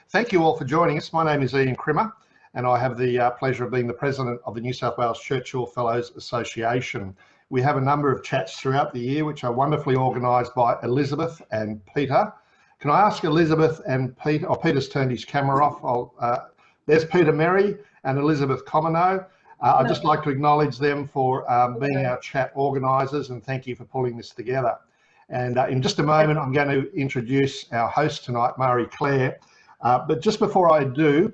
Thank you all for joining us. My name is Ian Crimmer, and I have the pleasure of being the president of the New South Wales Churchill Fellows Association. We have a number of chats throughout the year, which are wonderfully organised by Elizabeth and Peter. Can I ask Elizabeth and Peter, Peter's turned his camera off. There's Peter Merry and Elizabeth Comino. I'd just like to acknowledge them for being our chat organisers, and thank you for pulling this together. And in just a moment, I'm going to introduce our host tonight, Marie-Claire. But just before I do,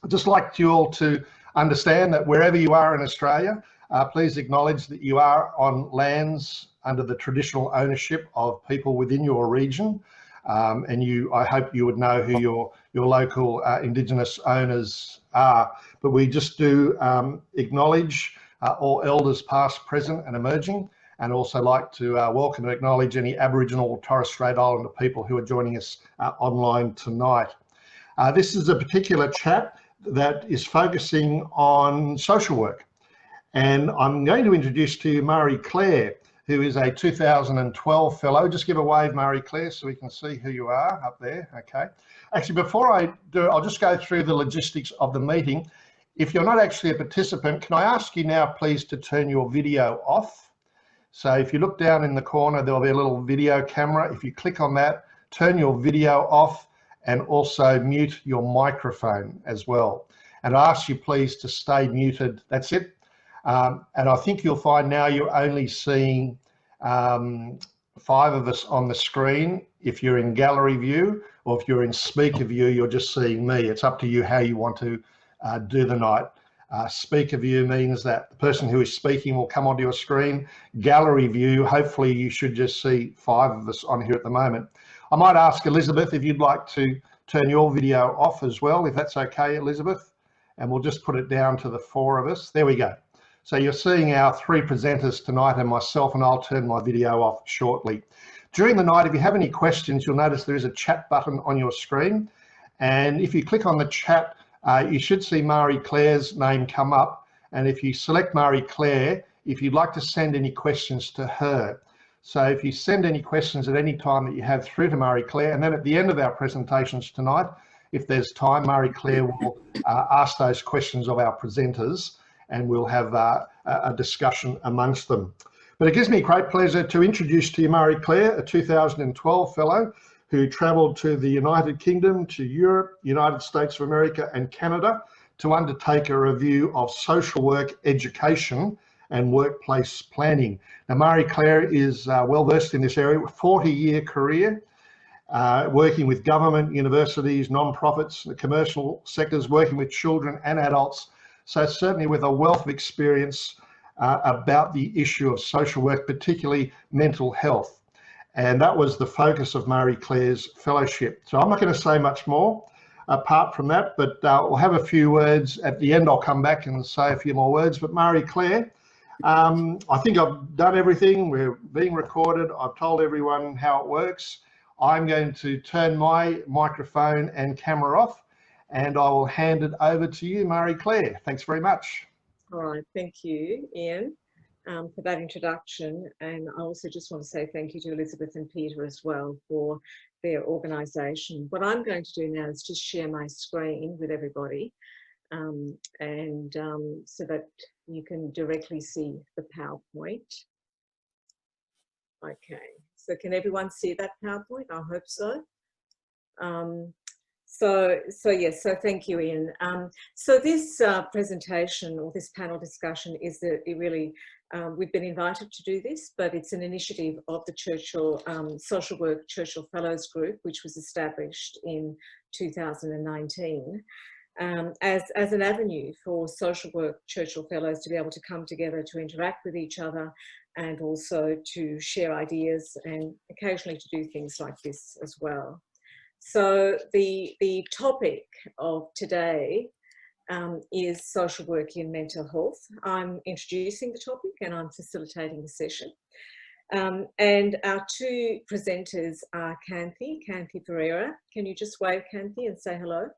I'd just like you all to understand that wherever you are in Australia, please acknowledge that you are on lands under the traditional ownership of people within your region. And I hope you would know who your local Indigenous owners are. But we just do acknowledge all elders past, present and emerging, and also like to welcome and acknowledge any Aboriginal or Torres Strait Islander people who are joining us online tonight. This is a particular chat that is focusing on social work. And I'm going to introduce to you Marie-Claire, who is a 2012 fellow. Just give a wave, Marie-Claire, so we can see who you are up there. Okay. Actually, before I do, I'll just go through the logistics of the meeting. If you're not actually a participant, can I ask you now, please, to turn your video off? So if you look down in the corner, there'll be a little video camera. If you click on that, turn your video off and also mute your microphone as well. And I ask you please to stay muted. That's it. And I think you'll find now you're only seeing 5 of us on the screen. If you're in gallery view, or if you're in speaker view, you're just seeing me. It's up to you how you want to do the night. Speaker view means that the person who is speaking will come onto your screen. Gallery view, hopefully you should just see 5 of us on here at the moment. I might ask Elizabeth if you'd like to turn your video off as well, if that's okay, Elizabeth, and we'll just put it down to the 4 of us. There we go. So you're seeing our 3 presenters tonight and myself, and I'll turn my video off shortly. During the night, if you have any questions, you'll notice there is a chat button on your screen. And if you click on the chat, you should see Marie-Claire's name come up. And if you select Marie-Claire, if you'd like to send any questions to her. So if you send any questions at any time that you have through to Marie-Claire, and then at the end of our presentations tonight, if there's time, Marie-Claire will ask those questions of our presenters, and we'll have a discussion amongst them. But it gives me great pleasure to introduce to you Marie-Claire, a 2012 fellow who travelled to the United Kingdom, to Europe, United States of America and Canada to undertake a review of social work, education and workplace planning. Now, Marie-Claire is well versed in this area with a 40-year career, working with government, universities, non-profits, the commercial sectors, working with children and adults. So certainly with a wealth of experience about the issue of social work, particularly mental health. And that was the focus of Marie-Claire's fellowship. So I'm not going to say much more apart from that, but we'll have a few words. At the end, I'll come back and say a few more words. But Marie-Claire, I think I've done everything. We're being recorded. I've told everyone how it works. I'm going to turn my microphone and camera off, and I will hand it over to you, Marie-Claire. Thanks very much. All right, thank you, Ian, for that introduction. And I also just want to say thank you to Elizabeth and Peter as well for their organisation. What I'm going to do now is just share my screen with everybody, so that you can directly see the PowerPoint. Okay, so can everyone see that PowerPoint? I hope so. Yes, so thank you, Ian. So this presentation or this panel discussion is that it really, we've been invited to do this, but it's an initiative of the Churchill Social Work Churchill Fellows Group, which was established in 2019 as an avenue for social work Churchill Fellows to be able to come together to interact with each other and also to share ideas and occasionally to do things like this as well. So the topic of today is social work in mental health. I'm introducing the topic and I'm facilitating the session. And our 2 presenters are Kanthi Pereira. Can you just wave, Kanthi, and say hello?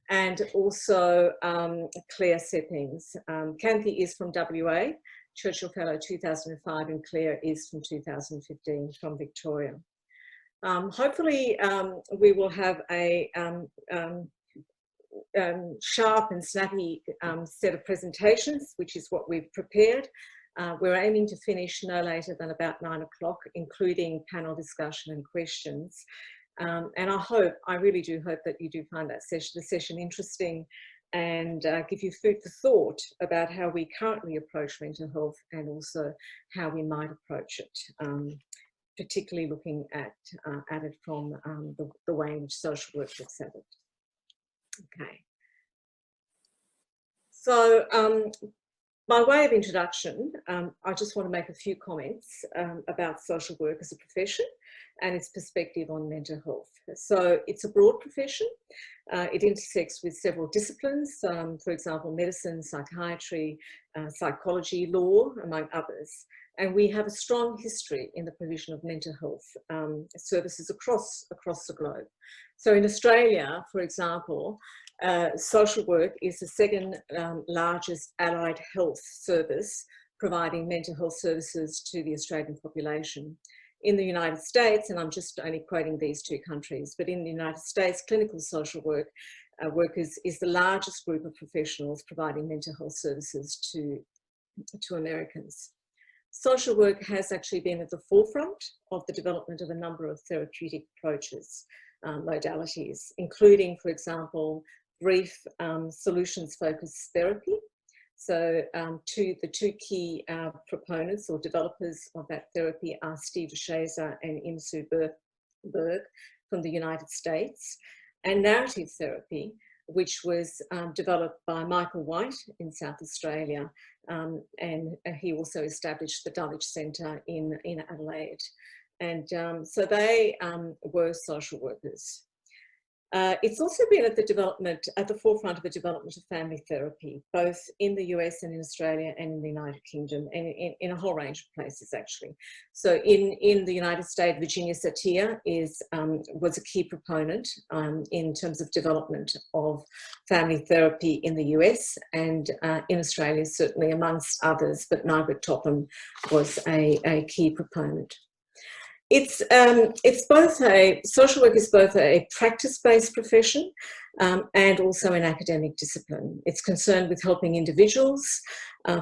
And also Claire Seppings. Kanthi is from WA, Churchill Fellow 2005, and Claire is from 2015 from Victoria. Hopefully we will have a sharp and snappy set of presentations, which is what we've prepared. We're aiming to finish no later than about 9 o'clock, including panel discussion and questions. And I really do hope that you do find that the session interesting and give you food for thought about how we currently approach mental health and also how we might approach it, particularly looking at it from the way in which social work looks at it. Okay. So by way of introduction, I just want to make a few comments about social work as a profession and its perspective on mental health. So it's a broad profession. It intersects with several disciplines, for example, medicine, psychiatry, psychology, law, among others. And we have a strong history in the provision of mental health services across the globe. So in Australia, for example, social work is the second largest allied health service providing mental health services to the Australian population. In the United States, and I'm just only quoting these two countries, but in the United States, clinical social work workers is the largest group of professionals providing mental health services to Americans. Social work has actually been at the forefront of the development of a number of therapeutic approaches, modalities, including, for example, brief solutions-focused therapy. So the two key proponents or developers of that therapy are Steve Shazer and Im-Soo Berg from the United States, and narrative therapy, which was developed by Michael White in South Australia, and he also established the Dulwich Centre in Adelaide. And so they were social workers. It's also been at the forefront of the development of family therapy, both in the US and in Australia and in the United Kingdom, and in a whole range of places actually. So in the United States, Virginia Satir was a key proponent in terms of development of family therapy in the US, and in Australia certainly amongst others, but Margaret Topham was a key proponent. Social work is both a practice-based profession and also an academic discipline. It's concerned with helping individuals,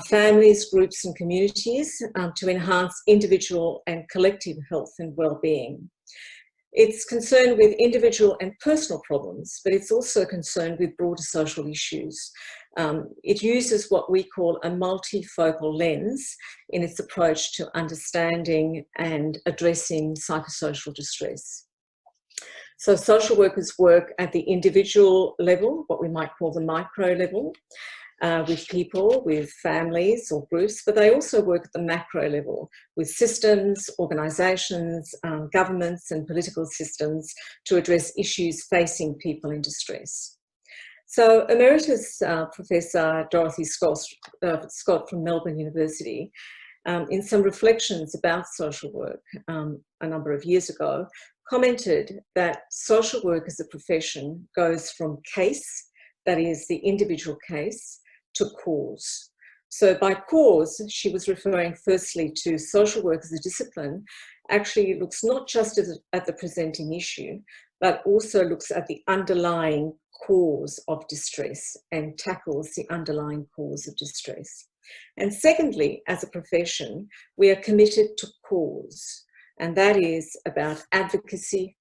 families, groups and communities to enhance individual and collective health and well-being. It's concerned with individual and personal problems, but it's also concerned with broader social issues. It uses what we call a multifocal lens in its approach to understanding and addressing psychosocial distress. So social workers work at the individual level, what we might call the micro level, with people, with families or groups, but they also work at the macro level with systems, organisations, governments and political systems to address issues facing people in distress. So Emeritus Professor Dorothy Scott from Melbourne University, in some reflections about social work a number of years ago, commented that social work as a profession goes from case, that is the individual case, to cause. So by cause, she was referring firstly to social work as a discipline actually looks not just at the presenting issue, but also looks at the underlying cause of distress and tackles the underlying cause of distress. And secondly, as a profession, we are committed to cause, and that is about advocacy,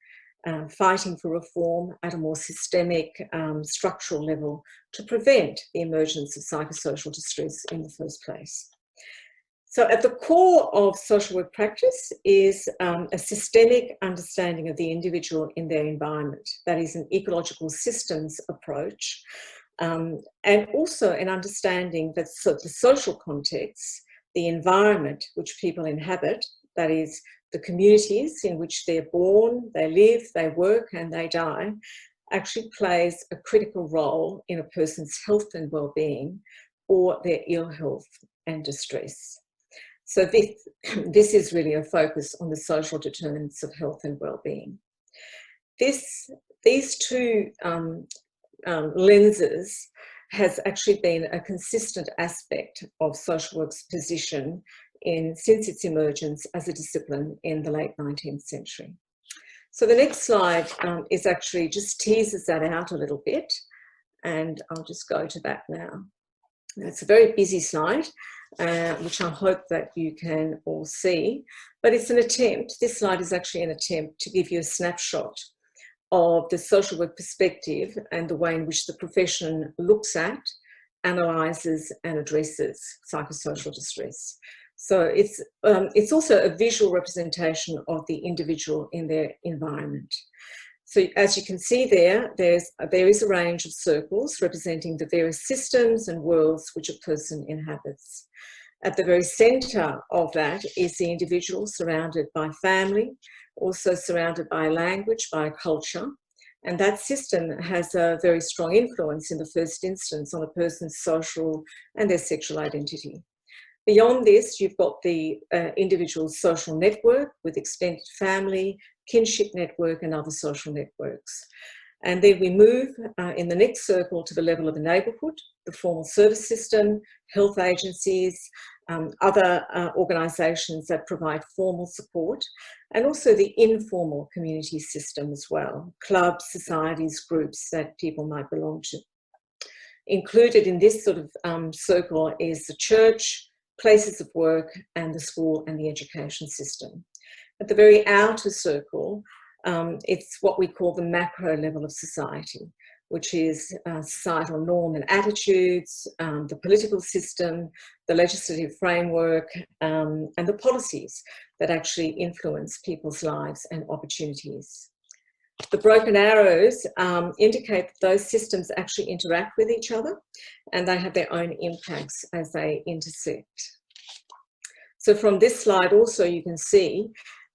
fighting for reform at a more systemic, structural level to prevent the emergence of psychosocial distress in the first place. So at the core of social work practice is a systemic understanding of the individual in their environment. That is an ecological systems approach, and also an understanding that the social context, the environment which people inhabit, that is the communities in which they're born, they live, they work and they die, actually plays a critical role in a person's health and well-being or their ill health and distress. So this is really a focus on the social determinants of health and well-being. These two lenses has actually been a consistent aspect of social work's position since its emergence as a discipline in the late 19th century. So the next slide is actually just teases that out a little bit, and I'll just go to that now. It's a very busy slide, which I hope that you can all see, but it's an attempt, this slide is actually an attempt to give you a snapshot of the social work perspective and the way in which the profession looks at, analyses and addresses psychosocial distress. So it's also a visual representation of the individual in their environment. So as you can see there is a range of circles representing the various systems and worlds which a person inhabits. At the very centre of that is the individual surrounded by family, also surrounded by language, by culture, and that system has a very strong influence in the first instance on a person's social and their sexual identity. Beyond this, you've got the individual's social network with extended family, kinship network and other social networks. And then we move in the next circle to the level of the neighbourhood, the formal service system, health agencies, other organisations that provide formal support, and also the informal community system as well, clubs, societies, groups that people might belong to. Included in this sort of circle is the church, places of work, and the school and the education system. At the very outer circle, it's what we call the macro level of society, which is societal norm and attitudes, the political system, the legislative framework, and the policies that actually influence people's lives and opportunities. The broken arrows indicate that those systems actually interact with each other and they have their own impacts as they intersect. So from this slide also you can see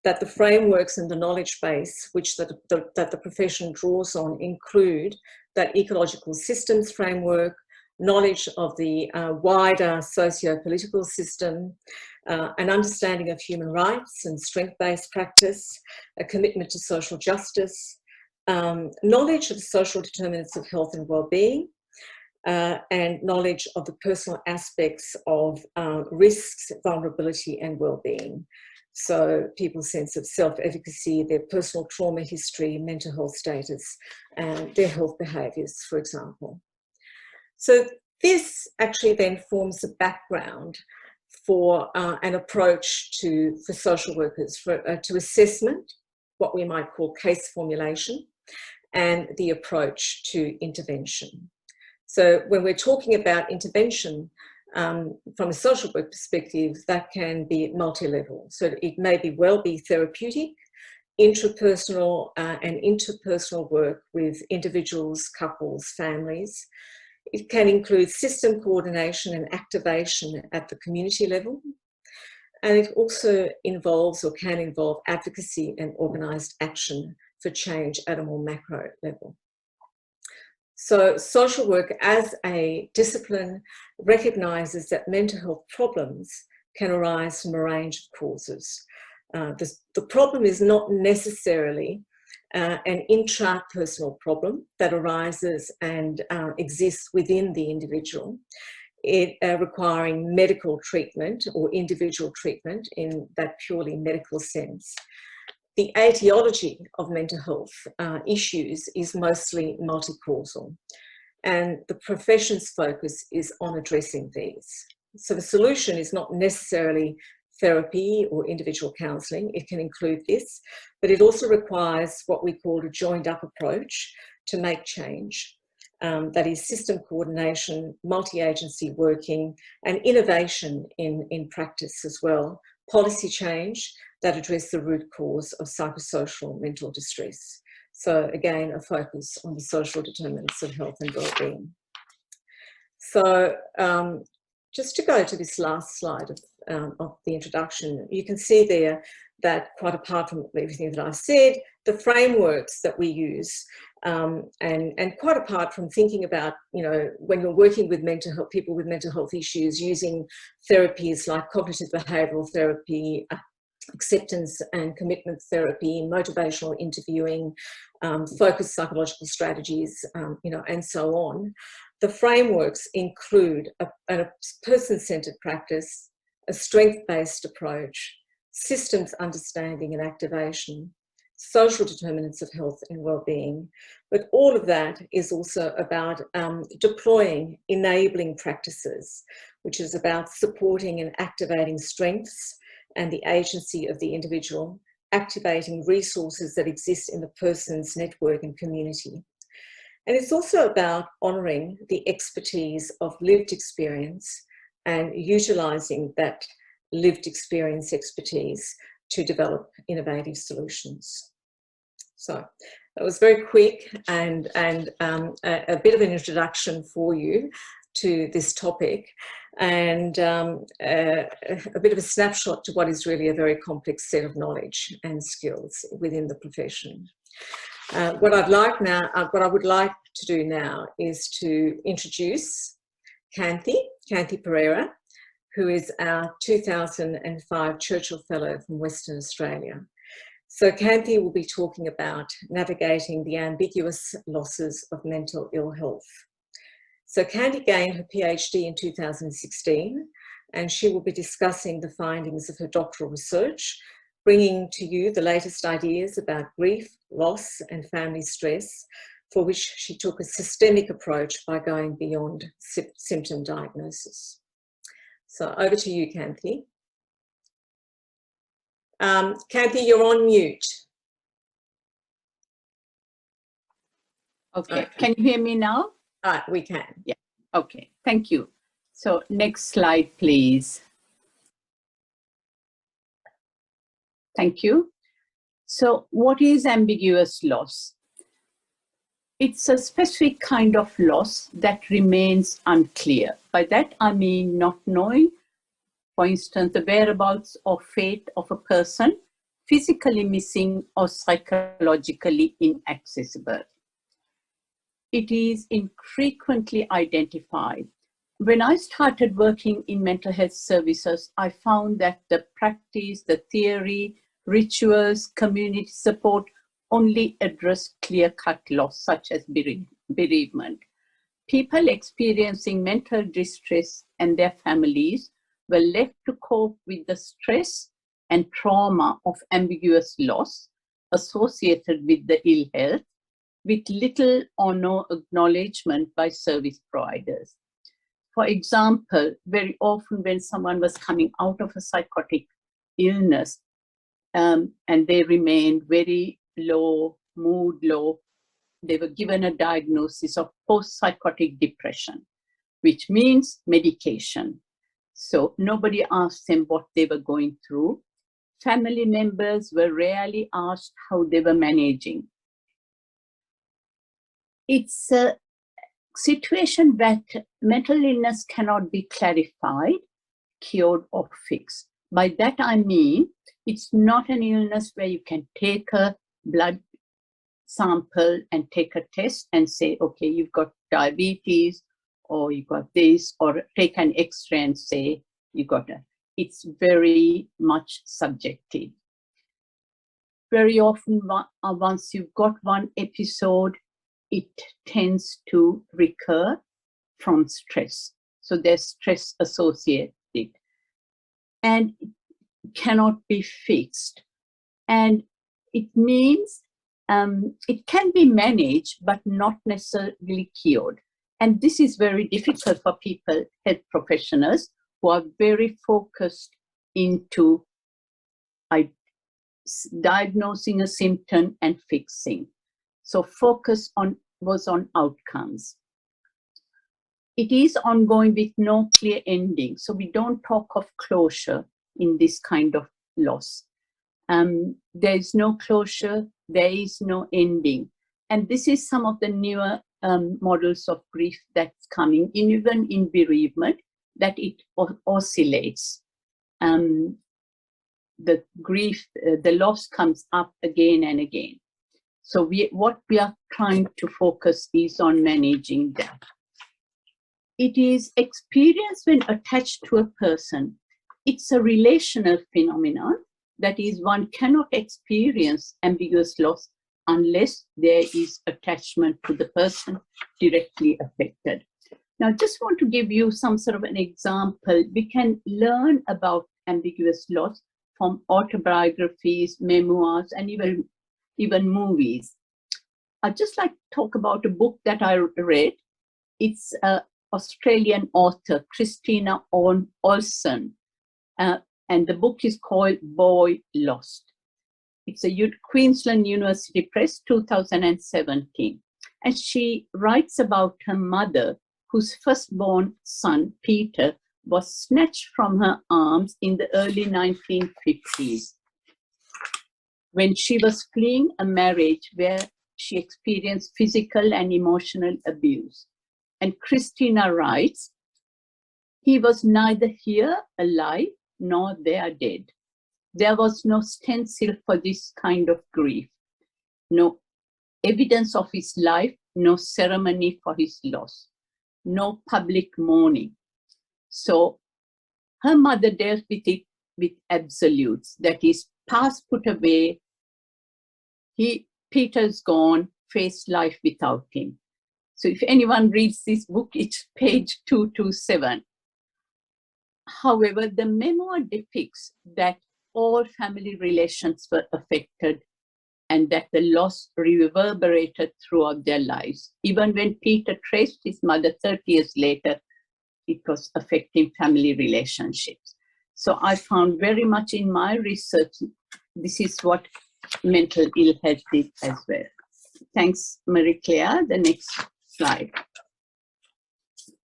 that the frameworks and the knowledge base which that the profession draws on include that ecological systems framework, knowledge of the wider socio-political system, an understanding of human rights and strength-based practice, a commitment to social justice, knowledge of social determinants of health and well-being, and knowledge of the personal aspects of risks, vulnerability and well-being. So people's sense of self-efficacy, their personal trauma history, mental health status, and their health behaviours, for example. So this actually then forms the background for an approach for social workers to assessment, what we might call case formulation, and the approach to intervention. So when we're talking about intervention, from a social work perspective, that can be multi-level. So it may well be therapeutic, intrapersonal and interpersonal work with individuals, couples, families. It can include system coordination and activation at the community level. And it also involves or can involve advocacy and organised action for change at a more macro level. So social work as a discipline recognises that mental health problems can arise from a range of causes. The problem is not necessarily an intrapersonal problem that arises and exists within the individual, requiring medical treatment or individual treatment in that purely medical sense. The etiology of mental health issues is mostly multi-causal, and the profession's focus is on addressing these. So the solution is not necessarily therapy or individual counselling, it can include this, but it also requires what we call a joined-up approach to make change. That is system coordination, multi-agency working, and innovation in practice as well, policy change that address the root cause of psychosocial mental distress. So again, a focus on the social determinants of health and well-being. So just to go to this last slide of the introduction, you can see there that quite apart from everything that I've said, the frameworks that we use and quite apart from thinking about, you know, when you're working with mental health, people with mental health issues, using therapies like cognitive behavioural therapy, acceptance and commitment therapy, motivational interviewing, focused psychological strategies, you know, and so on. The frameworks include a person-centred practice, a strength-based approach, systems understanding and activation, social determinants of health and well-being. But all of that is also about deploying enabling practices, which is about supporting and activating strengths and the agency of the individual, activating resources that exist in the person's network and community. And it's also about honouring the expertise of lived experience and utilising that lived experience expertise to develop innovative solutions. So that was very quick and a bit of an introduction for you to this topic, and a bit of a snapshot to what is really a very complex set of knowledge and skills within the profession. What I would like to do now is to introduce Kanthi Pereira, who is our 2005 Churchill Fellow from Western Australia. So Kanthi will be talking about navigating the ambiguous losses of mental ill health. So Kanthi gained her PhD in 2016, and she will be discussing the findings of her doctoral research, bringing to you the latest ideas about grief, loss, and family stress, for which she took a systemic approach by going beyond symptom diagnosis. So over to you, Kanthi. Kanthi, you're on mute. Okay, can you hear me now? We can. Yeah, okay, thank you. So next slide, please. Thank you. So what is ambiguous loss? It's a specific kind of loss that remains unclear. By that, I mean not knowing, for instance, the whereabouts or fate of a person, physically missing or psychologically inaccessible. It is infrequently identified. When I started working in mental health services, I found that the practice, the theory, rituals, community support only address clear-cut loss, such as bereavement. People experiencing mental distress and their families were left to cope with the stress and trauma of ambiguous loss associated with the ill health, with little or no acknowledgement by service providers. For example, very often when someone was coming out of a psychotic illness and they remained very low, mood low, they were given a diagnosis of post-psychotic depression, which means medication. So nobody asked them what they were going through. Family members were rarely asked how they were managing. It's a situation that mental illness cannot be clarified, cured, or fixed. By that I mean, it's not an illness where you can take a blood sample and take a test and say, okay, you've got diabetes, or you got this, or take an X-ray and say you got it. It's very much subjective. Very often, once you've got one episode, it tends to recur from stress. So there's stress associated and it cannot be fixed. And it means it can be managed, but not necessarily cured. And this is very difficult for people, health professionals, who are very focused into diagnosing a symptom and fixing. So focus was on outcomes. It is ongoing with no clear ending. So we don't talk of closure in this kind of loss. There is no closure, there is no ending. And this is some of the newer models of grief that's coming in, even in bereavement, that it oscillates. The grief, the loss comes up again and again. So what we are trying to focus is on managing that. It is experienced when attached to a person. It's a relational phenomenon. That is, one cannot experience ambiguous loss unless there is attachment to the person directly affected. Now, just want to give you some sort of an example. We can learn about ambiguous loss from autobiographies, memoirs, and even even movies. I'd just like to talk about a book that I read. It's an Australian author, Christina Olson, and the book is called Boy Lost. It's a Queensland University Press, 2017. And she writes about her mother, whose firstborn son, Peter, was snatched from her arms in the early 1950s when she was fleeing a marriage where she experienced physical and emotional abuse. And Christina writes, he was neither here alive nor there dead. There was no stencil for this kind of grief, no evidence of his life, no ceremony for his loss, no public mourning. So her mother dealt with it with absolutes, that is, past put away, Peter's gone, face life without him. So if anyone reads this book, it's page 227. However, the memoir depicts that all family relations were affected and that the loss reverberated throughout their lives. Even when Peter traced his mother 30 years later, it was affecting family relationships. So I found very much in my research, this is what mental ill health did as well. Thanks, Marie-Claire. The next slide.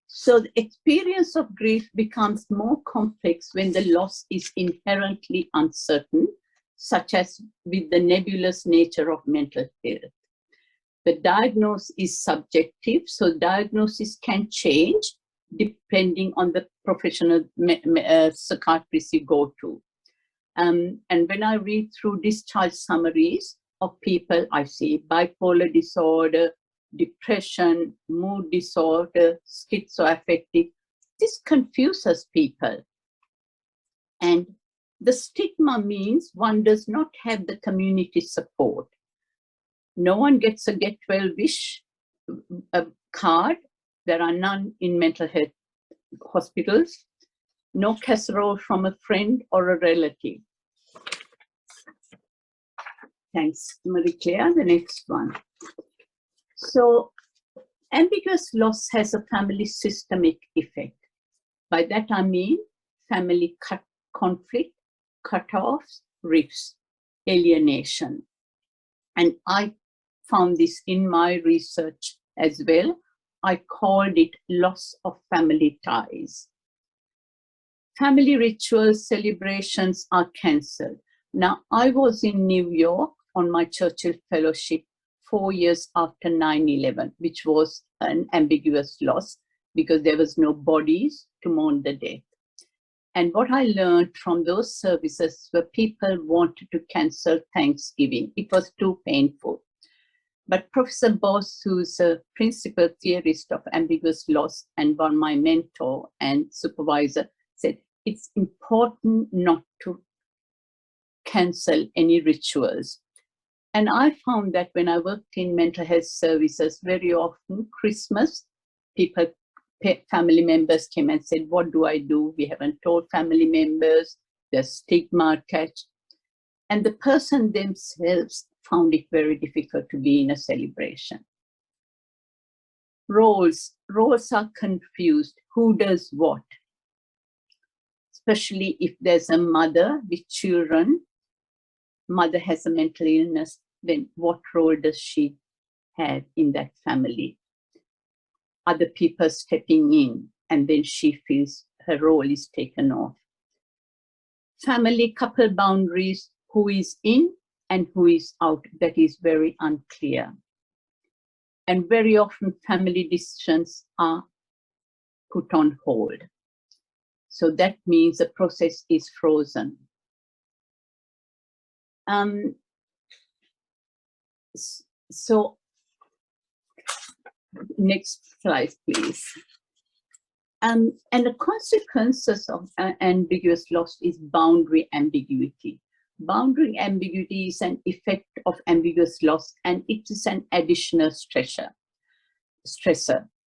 So the experience of grief becomes more complex when the loss is inherently uncertain, such as with the nebulous nature of mental health. The diagnosis is subjective, so diagnosis can change depending on the professional psychiatrist you go to. And when I read through discharge summaries of people, I see bipolar disorder, depression, mood disorder, schizoaffective. This confuses people. And the stigma means one does not have the community support. No one gets a get well wish card. There are none in mental health hospitals. No casserole from a friend or a relative. Thanks, Marie-Claire. The next one. So, ambiguous loss has a family systemic effect. By that I mean family conflict, cut-offs, rifts, alienation. And I found this in my research as well. I called it loss of family ties. Family rituals, celebrations are cancelled. Now, I was in New York on my Churchill Fellowship 4 years after 9/11, which was an ambiguous loss because there was no bodies to mourn the death. And what I learned from those services were people wanted to cancel Thanksgiving. It was too painful. But Professor Boss, who's a principal theorist of ambiguous loss and one my mentor and supervisor, said it's important not to cancel any rituals. And I found that when I worked in mental health services, very often Christmas, family members came and said, what do I do? We haven't told family members, there's stigma attached. And the person themselves found it very difficult to be in a celebration. Roles are confused. Who does what? Especially if there's a mother with children, mother has a mental illness, then what role does she have in that family? Other people stepping in, and then she feels her role is taken off. Family couple boundaries, who is in and who is out, that is very unclear. And very often family decisions are put on hold. So that means the process is frozen. So next slide, please. And the consequences of ambiguous loss is boundary ambiguity. Boundary ambiguity is an effect of ambiguous loss, and it is an additional stressor.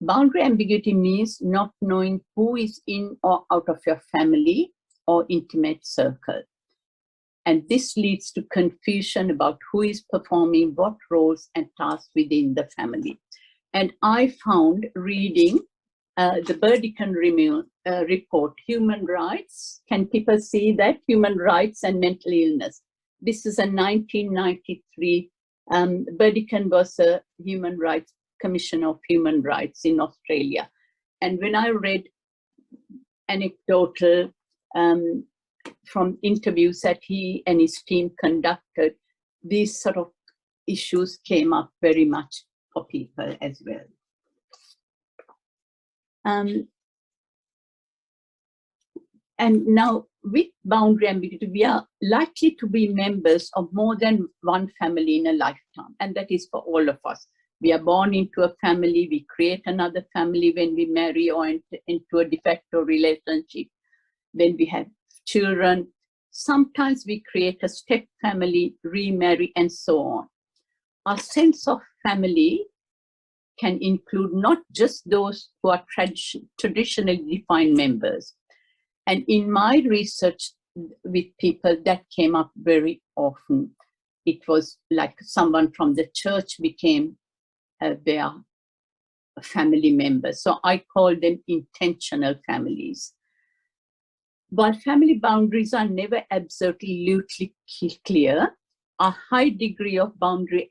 Boundary ambiguity means not knowing who is in or out of your family or intimate circle. And this leads to confusion about who is performing what roles and tasks within the family. And I found reading the Burdekin report, Human Rights. Can people see that? Human Rights and Mental Illness. This is a 1993, Burdekin was a Human Rights Commissioner of Human Rights in Australia. And when I read anecdotal from interviews that he and his team conducted, these sort of issues came up very much for people as well. And now with boundary ambiguity, we are likely to be members of more than one family in a lifetime, and that is for all of us. We are born into a family, we create another family when we marry or into a de facto relationship. Then we have children. Sometimes we create a step family, remarry, and so on. Our sense of family can include not just those who are traditionally defined members. And in my research with people, that came up very often. It was like someone from the church became their family members. So I call them intentional families. But family boundaries are never absolutely clear. A high degree of boundary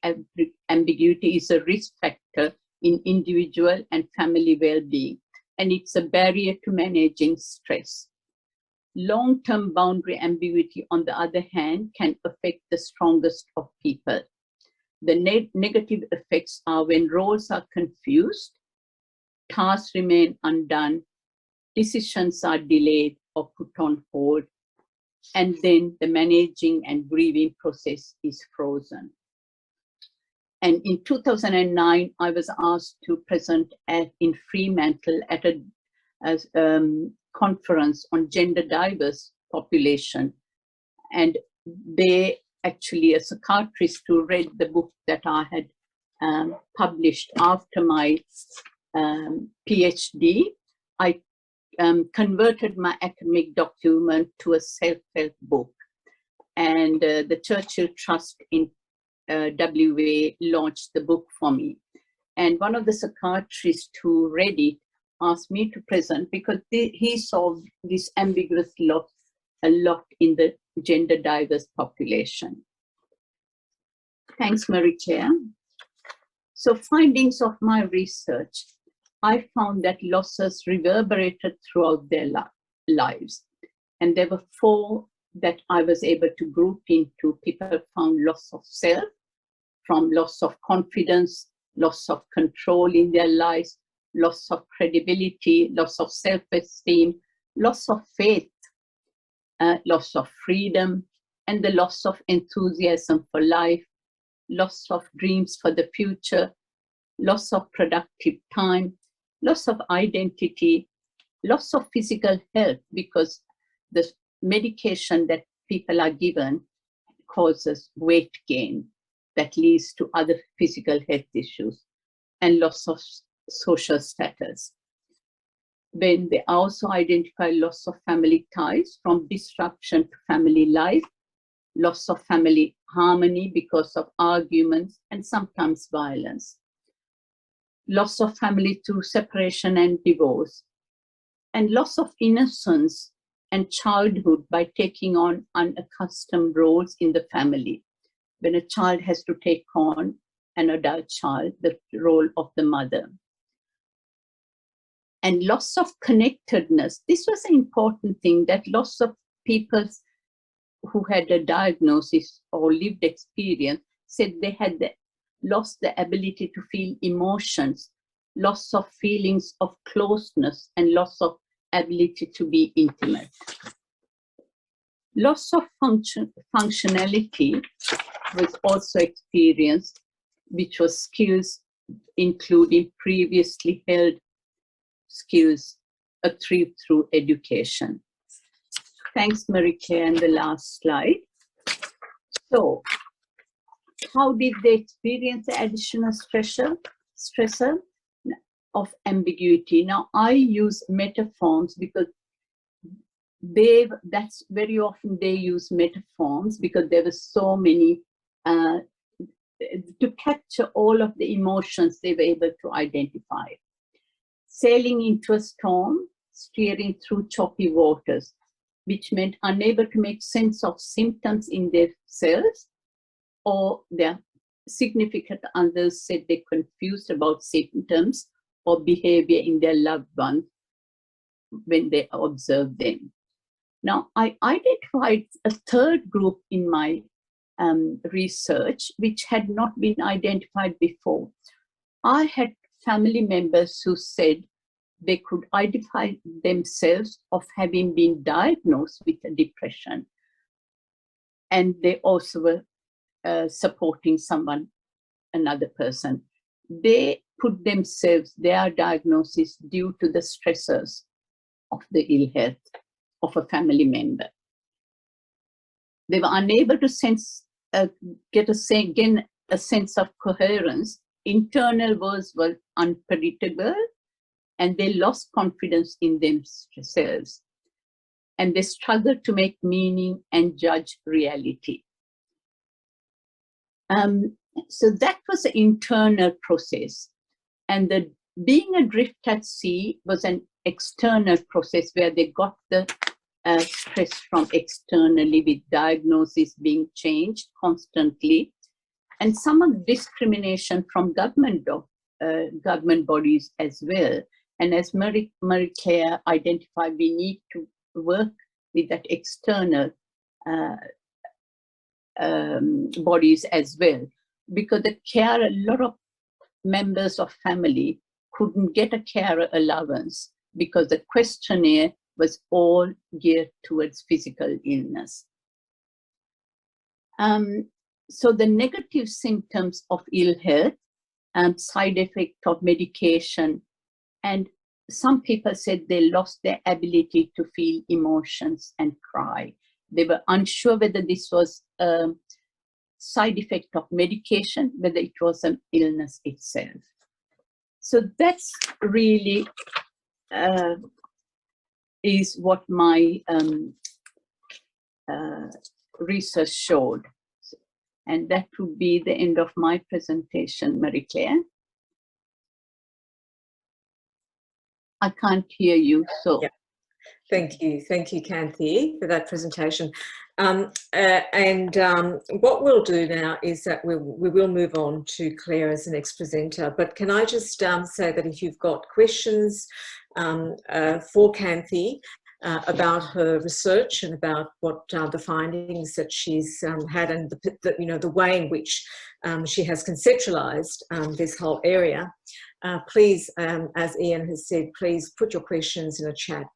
ambiguity is a risk factor in individual and family well-being, and it's a barrier to managing stress. Long-term boundary ambiguity, on the other hand, can affect the strongest of people. The negative effects are when roles are confused, tasks remain undone, decisions are delayed or put on hold, and then the managing and grieving process is frozen. And in 2009, I was asked to present in Fremantle at a conference on gender diverse population. And they actually, a psychiatrist who read the book that I had published after my PhD, I converted my academic document to a self-help book. And the Churchill Trust in WA launched the book for me. And one of the psychiatrists who read it asked me to present because he saw this ambiguous loss a lot in the gender diverse population. Thanks, Marie-Claire. So findings of my research, I found that losses reverberated throughout their lives. And there were 4 that I was able to group into. People found loss of self, from loss of confidence, loss of control in their lives, loss of credibility, loss of self-esteem, loss of faith, loss of freedom, and the loss of enthusiasm for life, loss of dreams for the future, loss of productive time, loss of identity, loss of physical health, because the medication that people are given causes weight gain that leads to other physical health issues, and loss of social status. Then they also identify loss of family ties, from disruption to family life, loss of family harmony because of arguments and sometimes violence, loss of family through separation and divorce, and loss of innocence and childhood by taking on unaccustomed roles in the family. When a child has to take on an adult child, the role of the mother. And loss of connectedness. This was an important thing, that loss of people who had a diagnosis or lived experience said they had lost the ability to feel emotions, loss of feelings of closeness, and loss of ability to be intimate. Loss of functionality was also experienced, which was skills including previously held skills achieved through education. Thanks, Marie-Claire, and the last slide. So, how did they experience the additional stressor of ambiguity? Now, I use metaphors because that's very often they use metaphors because there were so many to capture all of the emotions they were able to identify. Sailing into a storm, steering through choppy waters, which meant unable to make sense of symptoms in themselves, or their significant others said they're confused about symptoms or behavior in their loved ones when they observe them. Now, I identified a third group in my research, which had not been identified before. I had family members who said they could identify themselves of having been diagnosed with a depression. And they also were supporting another person. They put themselves, their diagnosis due to the stressors of the ill health of a family member. They were unable to get a sense of coherence. Internal words were unpredictable, and they lost confidence in themselves. And they struggled to make meaning and judge reality. So that was the internal process. And being adrift at sea was an external process where they got the stress from externally, with diagnosis being changed constantly, and some of the discrimination from government bodies as well. And as Marie-Claire identified, we need to work with that external bodies as well, because a lot of members of family couldn't get a carer allowance because the questionnaire was all geared towards physical illness. So the negative symptoms of ill health, side effect of medication, and some people said they lost their ability to feel emotions and cry. They were unsure whether this was a side effect of medication, whether it was an illness itself. So that's really is what my research showed. And that would be the end of my presentation, Marie-Claire. I can't hear you, so. Yeah. Thank you, Kanthi, for that presentation. What we'll do now is that we will move on to Claire as the next presenter. But can I just say that if you've got questions for Kanthi about her research and about what the findings that she's had, and the way in which she has conceptualized this whole area, please, as Ian has said, please put your questions in a chat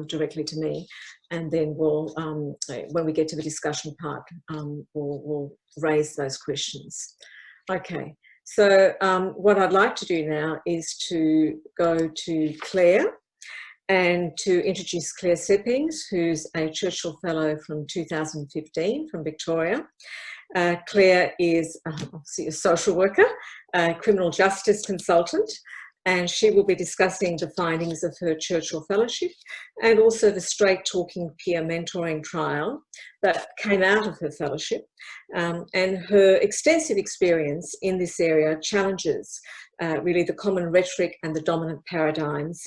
directly to me, and then we'll, when we get to the discussion part, we'll raise those questions. Okay, so what I'd like to do now is to go to Claire and to introduce Claire Seppings, who's a Churchill Fellow from 2015 from Victoria. Claire is obviously a social worker, a criminal justice consultant, and she will be discussing the findings of her Churchill Fellowship and also the Straight Talking Peer Mentoring Trial that came out of her fellowship. And her extensive experience in this area challenges really the common rhetoric and the dominant paradigms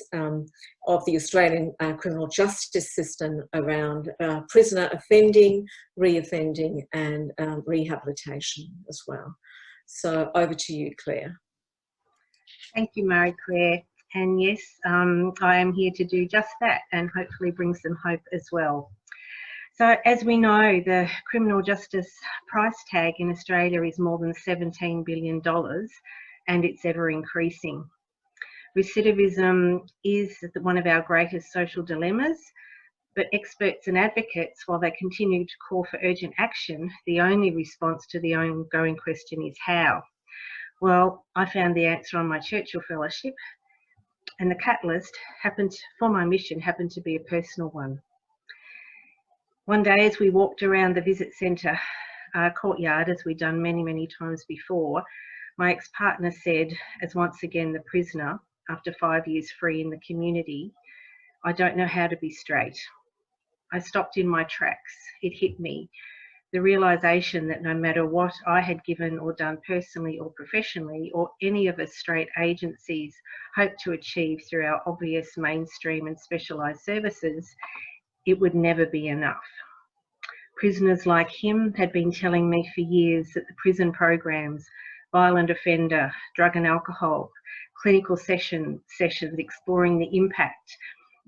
of the Australian criminal justice system around prisoner offending, re-offending, and rehabilitation as well. So over to you, Claire. Thank you, Marie-Claire. And yes, I am here to do just that and hopefully bring some hope as well. So as we know, the criminal justice price tag in Australia is more than $17 billion, and it's ever increasing. Recidivism is one of our greatest social dilemmas, but experts and advocates, while they continue to call for urgent action, the only response to the ongoing question is how. Well, I found the answer on my Churchill Fellowship, and the catalyst for my mission happened to be a personal one. One day as we walked around the visit centre courtyard, as we'd done many, many times before, my ex-partner said, as once again the prisoner, after 5 years free in the community, "I don't know how to be straight. I stopped in my tracks. It hit me. The realisation that no matter what I had given or done personally or professionally, or any of us straight agencies hope to achieve through our obvious mainstream and specialised services, it would never be enough. Prisoners like him had been telling me for years that the prison programs, violent offender, drug and alcohol, clinical sessions exploring the impact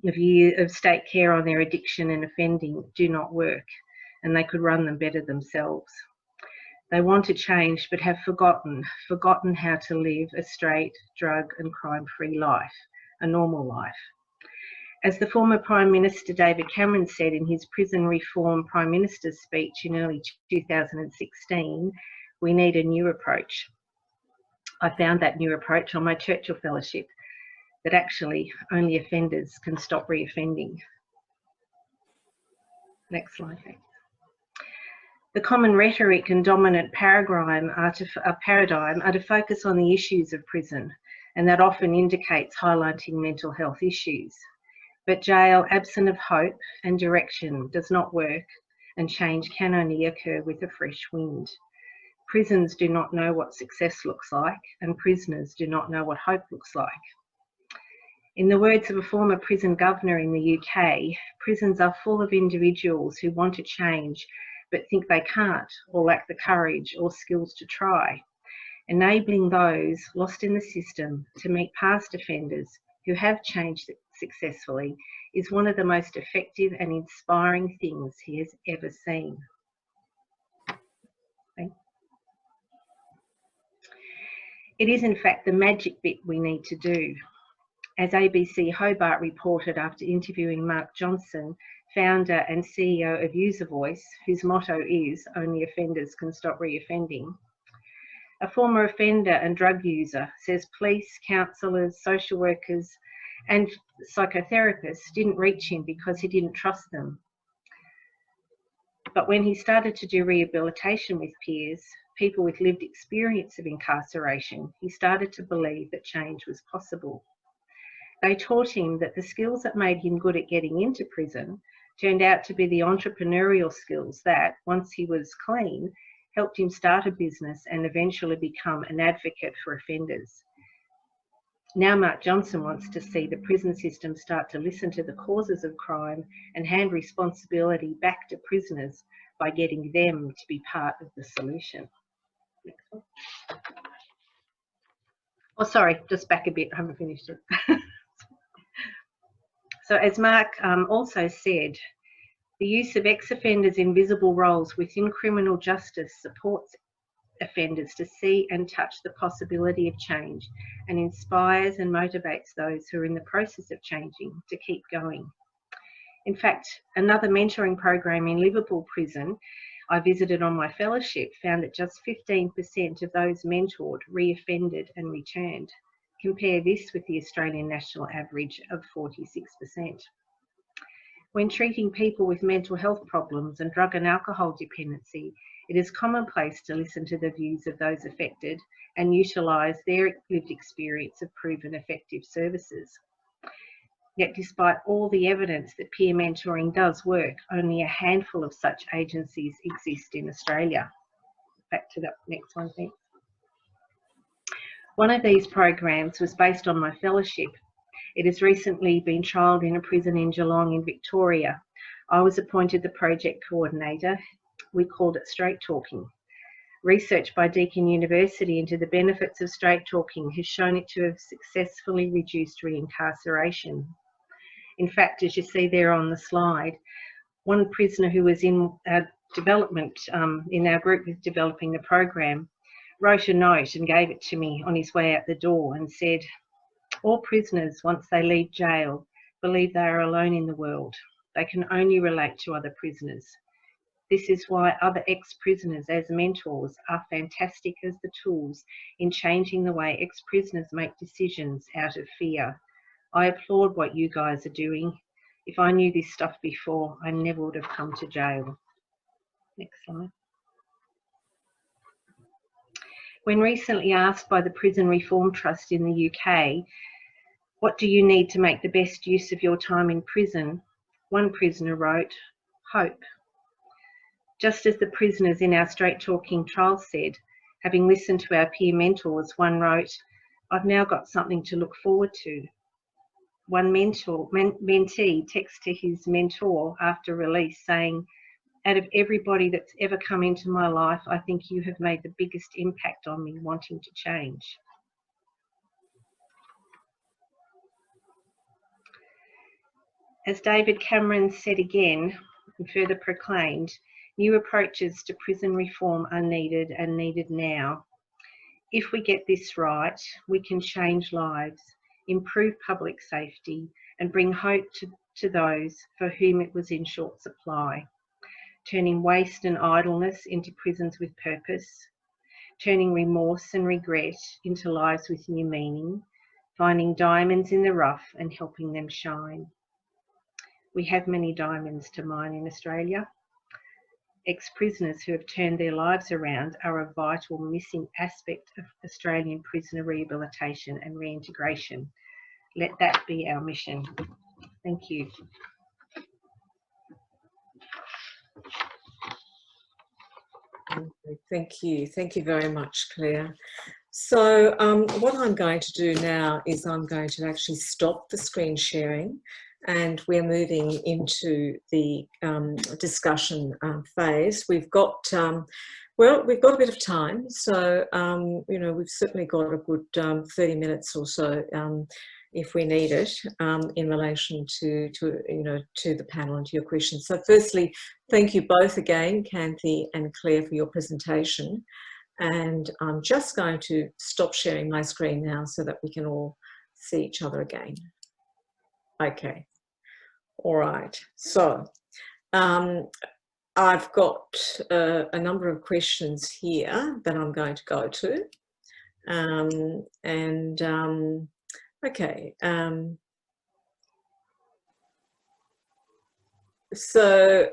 of state care on their addiction and offending do not work, and they could run them better themselves. They want to change but have forgotten how to live a straight, drug and crime-free life, a normal life. As the former Prime Minister David Cameron said in his prison reform Prime Minister's speech in early 2016, we need a new approach. I found that new approach on my Churchill Fellowship, that actually only offenders can stop reoffending. Next slide, thanks. The common rhetoric and dominant paradigm are to focus on the issues of prison, and that often indicates highlighting mental health issues. But jail, absent of hope and direction, does not work, and change can only occur with a fresh wind. Prisons do not know what success looks like, and prisoners do not know what hope looks like. In the words of a former prison governor in the UK, prisons are full of individuals who want to change but think they can't, or lack the courage or skills to try. Enabling those lost in the system to meet past offenders who have changed successfully is one of the most effective and inspiring things he has ever seen. It is in fact the magic bit we need to do. As ABC Hobart reported after interviewing Mark Johnson, founder and CEO of User Voice, whose motto is "Only offenders can stop reoffending," a former offender and drug user says police, counsellors, social workers and psychotherapists didn't reach him because he didn't trust them. But when he started to do rehabilitation with peers, people with lived experience of incarceration, he started to believe that change was possible. They taught him that the skills that made him good at getting into prison turned out to be the entrepreneurial skills that, once he was clean, helped him start a business and eventually become an advocate for offenders. Now Mark Johnson wants to see the prison system start to listen to the causes of crime and hand responsibility back to prisoners by getting them to be part of the solution. Next one. Oh, sorry, just back a bit, I haven't finished it. So as Mark also said, the use of ex-offenders in visible roles within criminal justice supports offenders to see and touch the possibility of change and inspires and motivates those who are in the process of changing to keep going. In fact, another mentoring program in Liverpool Prison I visited on my fellowship found that just 15% of those mentored reoffended and returned. Compare this with the Australian national average of 46%. When treating people with mental health problems and drug and alcohol dependency, it is commonplace to listen to the views of those affected and utilise their lived experience of proven effective services. Yet despite all the evidence that peer mentoring does work, only a handful of such agencies exist in Australia. Back to the next one, thanks. One of these programs was based on my fellowship. It has recently been trialled in a prison in Geelong in Victoria. I was appointed the project coordinator. We called it Straight Talking. Research by Deakin University into the benefits of straight talking has shown it to have successfully reduced reincarceration. In fact, as you see there on the slide, one prisoner who was in our development, in our group with developing the program, wrote a note and gave it to me on his way out the door and said, "All prisoners, once they leave jail, believe they are alone in the world. They can only relate to other prisoners. This is why other ex-prisoners as mentors are fantastic as the tools in changing the way ex-prisoners make decisions out of fear. I applaud what you guys are doing. If I knew this stuff before, I never would have come to jail." Next slide. When recently asked by the Prison Reform Trust in the UK, "What do you need to make the best use of your time in prison?" one prisoner wrote, hope. Just as the prisoners in our straight talking trial said, having listened to our peer mentors, one wrote, "I've now got something to look forward to." One mentee texted his mentor after release saying, "Out of everybody that's ever come into my life, I think you have made the biggest impact on me wanting to change." As David Cameron said again and further proclaimed, new approaches to prison reform are needed and needed now. If we get this right, we can change lives, improve public safety, and bring hope to those for whom it was in short supply, turning waste and idleness into prisons with purpose, turning remorse and regret into lives with new meaning, finding diamonds in the rough and helping them shine. We have many diamonds to mine in Australia. Ex-prisoners who have turned their lives around are a vital missing aspect of Australian prisoner rehabilitation and reintegration. Let that be our mission. Thank you. Thank you. Thank you very much, Claire. So what I'm going to do now is I'm going to actually stop the screen sharing, and we're moving into the discussion phase. We've got, well, we've got a bit of time, so, you know, we've certainly got a good 30 minutes or so if we need it in relation to, you know, to the panel and to your questions. So firstly, thank you both again, Kanthi and Claire, for your presentation. And I'm just going to stop sharing my screen now so that we can all see each other again. Okay. All right. So I've got a number of questions here that I'm going to go to. Okay. So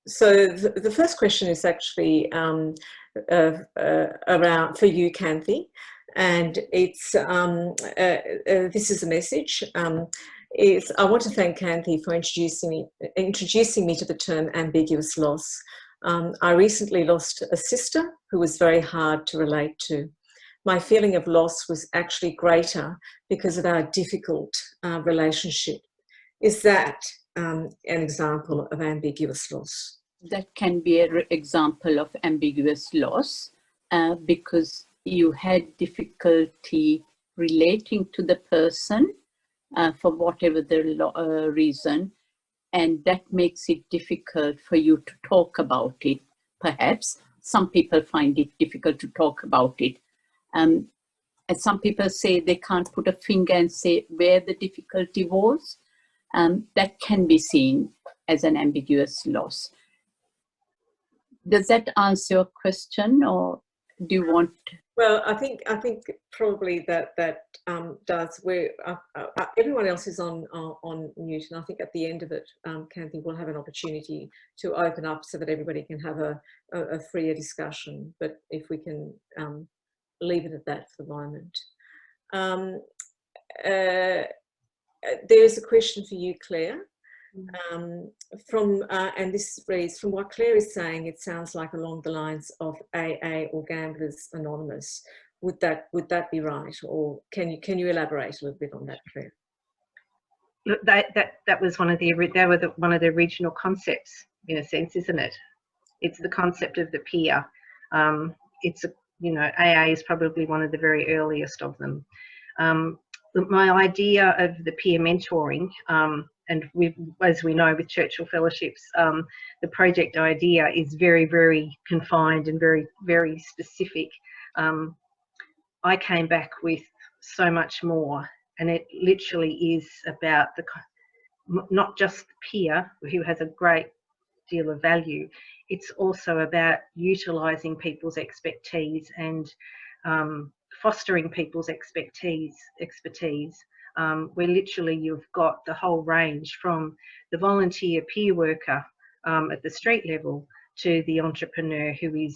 the first question is actually around for you, Kanthi, and it's this is a message. I want to thank Kanthi for introducing me to the term ambiguous loss. I recently lost a sister who was very hard to relate to. My feeling of loss was actually greater because of our difficult relationship. Is that an example of ambiguous loss? That can be an example of ambiguous loss because you had difficulty relating to the person for whatever the reason, and that makes it difficult for you to talk about it. Perhaps some people find it difficult to talk about it. And some people say they can't put a finger and say where the difficulty was. That can be seen as an ambiguous loss. Does that answer your question, or do you want? Well, I think probably that does. Where everyone else is on mute, and I think at the end of it, Kanthi will have an opportunity to open up so that everybody can have a freer discussion. But if we can leave it at that for the moment. There's a question for you, Claire. And this reads, from what Claire is saying, it sounds like along the lines of AA or Gamblers Anonymous. Would that be right, or can you elaborate a little bit on that, Claire? Look, that was one of the original concepts, in a sense, isn't it? It's the concept of the peer. It's you know, AA is probably one of the very earliest of them. My idea of the peer mentoring, and as we know with Churchill Fellowships, the project idea is very, very confined and very, very specific. I came back with so much more, and it literally is about not just the peer who has a great deal of value, it's also about utilising people's expertise and fostering people's expertise, where literally you've got the whole range from the volunteer peer worker at the street level to the entrepreneur who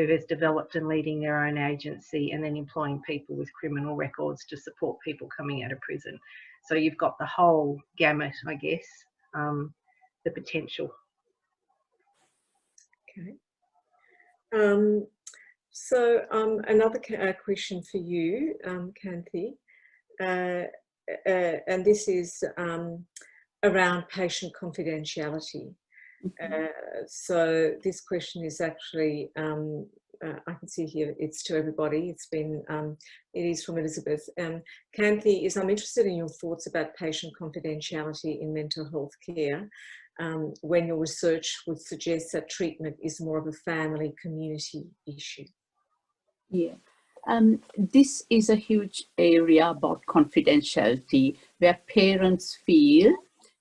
has developed and leading their own agency and then employing people with criminal records to support people coming out of prison. So you've got the whole gamut, I guess. the potential. Okay. Another question for you, Kanthi, and this is around patient confidentiality. So this question is actually, I can see here, it's to everybody. It is from Elizabeth. Kanthi is, I'm interested in your thoughts about patient confidentiality in mental health care, when your research would suggest that treatment is more of a family community issue. Yeah. This is a huge area about confidentiality, where parents feel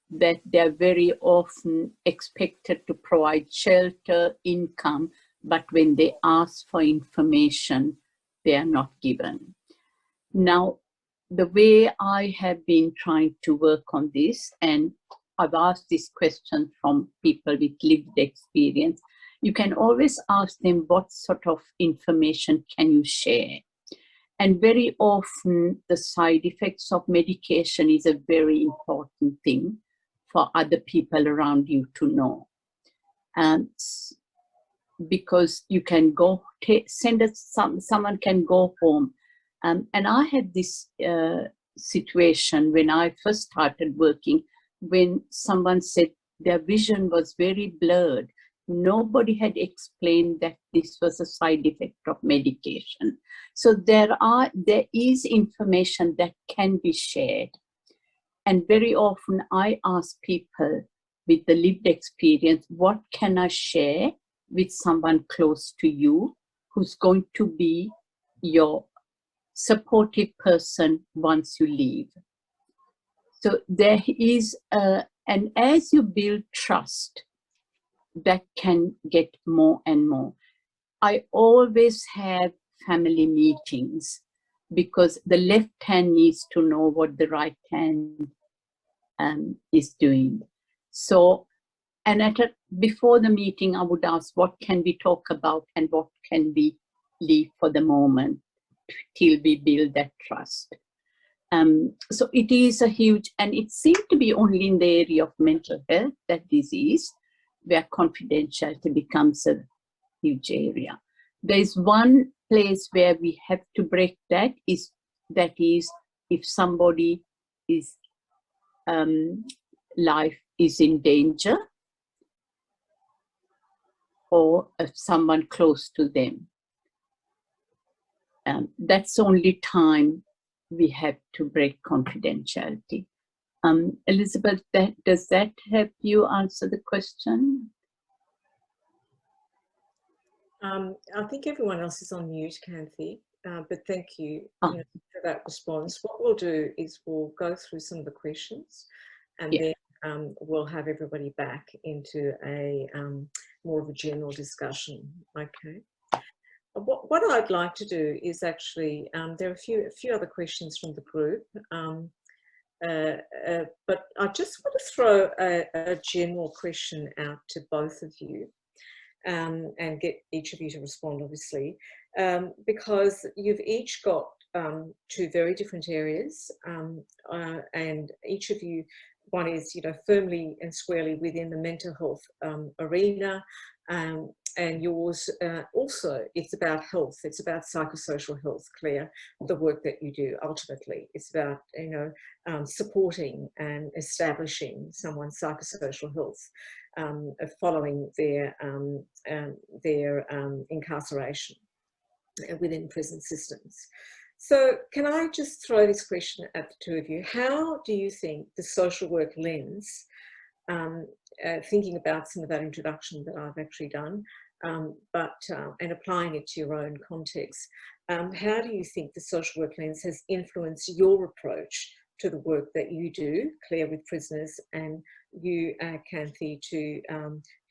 that they're very often expected to provide shelter, income, but when they ask for information, they are not given. Now, the way I have been trying to work on this, and I've asked this question from people with lived experience, you can always ask them, what sort of information can you share? And very often the side effects of medication is a very important thing for other people around you to know. And because you can go, someone can go home. And I had this situation when I first started working, when someone said their vision was very blurred. Nobody had explained that this was a side effect of medication. So there is information that can be shared. And very often I ask people with the lived experience, what can I share with someone close to you who's going to be your supportive person once you leave? So there is, and as you build trust, that can get more and more. I always have family meetings because the left hand needs to know what the right hand is doing. So, and before the meeting, I would ask, what can we talk about and what can we leave for the moment till we build that trust? So it is a huge, and it seems to be only in the area of mental health, that disease, where confidentiality becomes a huge area. There is one place where we have to break that is if somebody is life is in danger, or if someone close to them. That's the only time we have to break confidentiality. Elizabeth, does that help you answer the question? I think everyone else is on mute, Kanthi, but thank you, for that response. What we'll do is we'll go through some of the questions, and then we'll have everybody back into a more of a general discussion. Okay. What I'd like to do is actually, there are a few other questions from the group, but I just want to throw a general question out to both of you, and get each of you to respond, obviously, because you've each got two very different areas, and each of you, one is, firmly and squarely within the mental health arena, and yours also, it's about health, it's about psychosocial health, Claire, the work that you do. Ultimately, it's about, supporting and establishing someone's psychosocial health following their incarceration within prison systems. So can I just throw this question at the two of you? How do you think the social work lens, thinking about some of that introduction that I've actually done, and applying it to your own context, how do you think the social work lens has influenced your approach to the work that you do, Claire, with prisoners, and you, Kanthi, to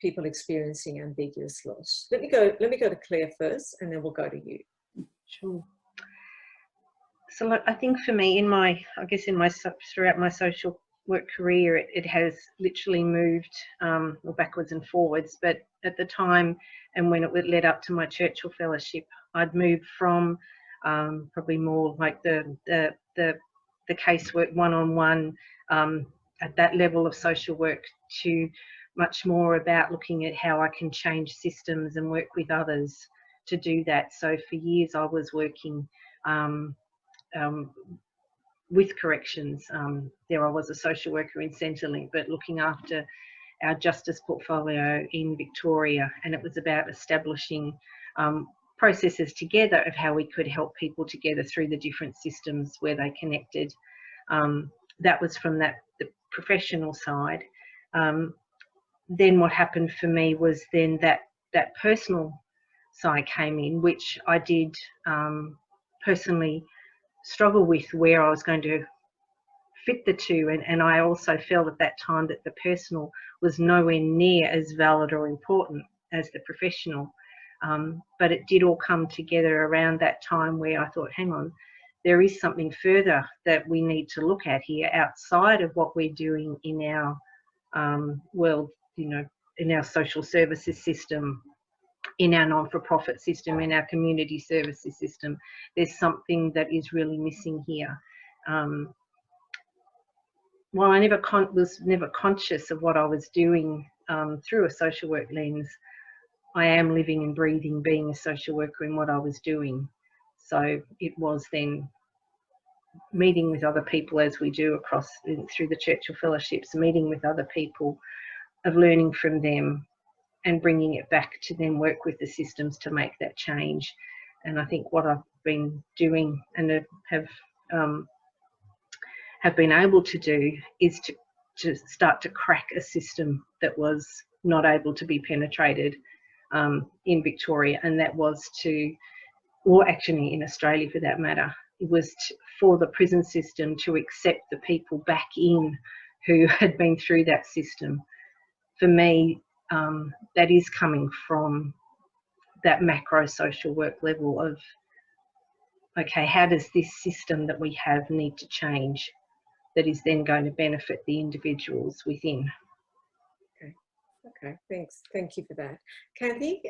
people experiencing ambiguous loss? Let me go to Claire first, and then we'll go to you. Sure. So I think for me, throughout my social work career, it has literally moved backwards and forwards. But at the time, and when it led up to my Churchill fellowship, I'd moved from probably more like the casework one-on-one at that level of social work to much more about looking at how I can change systems and work with others to do that. So for years I was working with corrections. There I was a social worker in Centrelink, but looking after our justice portfolio in Victoria, and it was about establishing processes together of how we could help people together through the different systems where they connected. That was from the professional side. Then what happened for me was then that personal side came in, which I did personally struggle with where I was going to fit the two, and I also felt at that time that the personal was nowhere near as valid or important as the professional. But it did all come together around that time where I thought, hang on, there is something further that we need to look at here outside of what we're doing in our world, you know, in our social services system, in our non-for-profit system, in our community services system. There's something that is really missing here. While I was never conscious of what I was doing through a social work lens, I am living and breathing being a social worker in what I was doing. So it was then meeting with other people, as we do across through the Churchill Fellowships, meeting with other people, of learning from them and bringing it back to then work with the systems to make that change. And I think what I've been doing and have been able to do is to start to crack a system that was not able to be penetrated in Victoria, and that was or actually in Australia for that matter, it was for the prison system to accept the people back in who had been through that system. For me, that is coming from that macro social work level of, okay, how does this system that we have need to change that is then going to benefit the individuals within? Okay, thanks. Thank you for that. Kathy,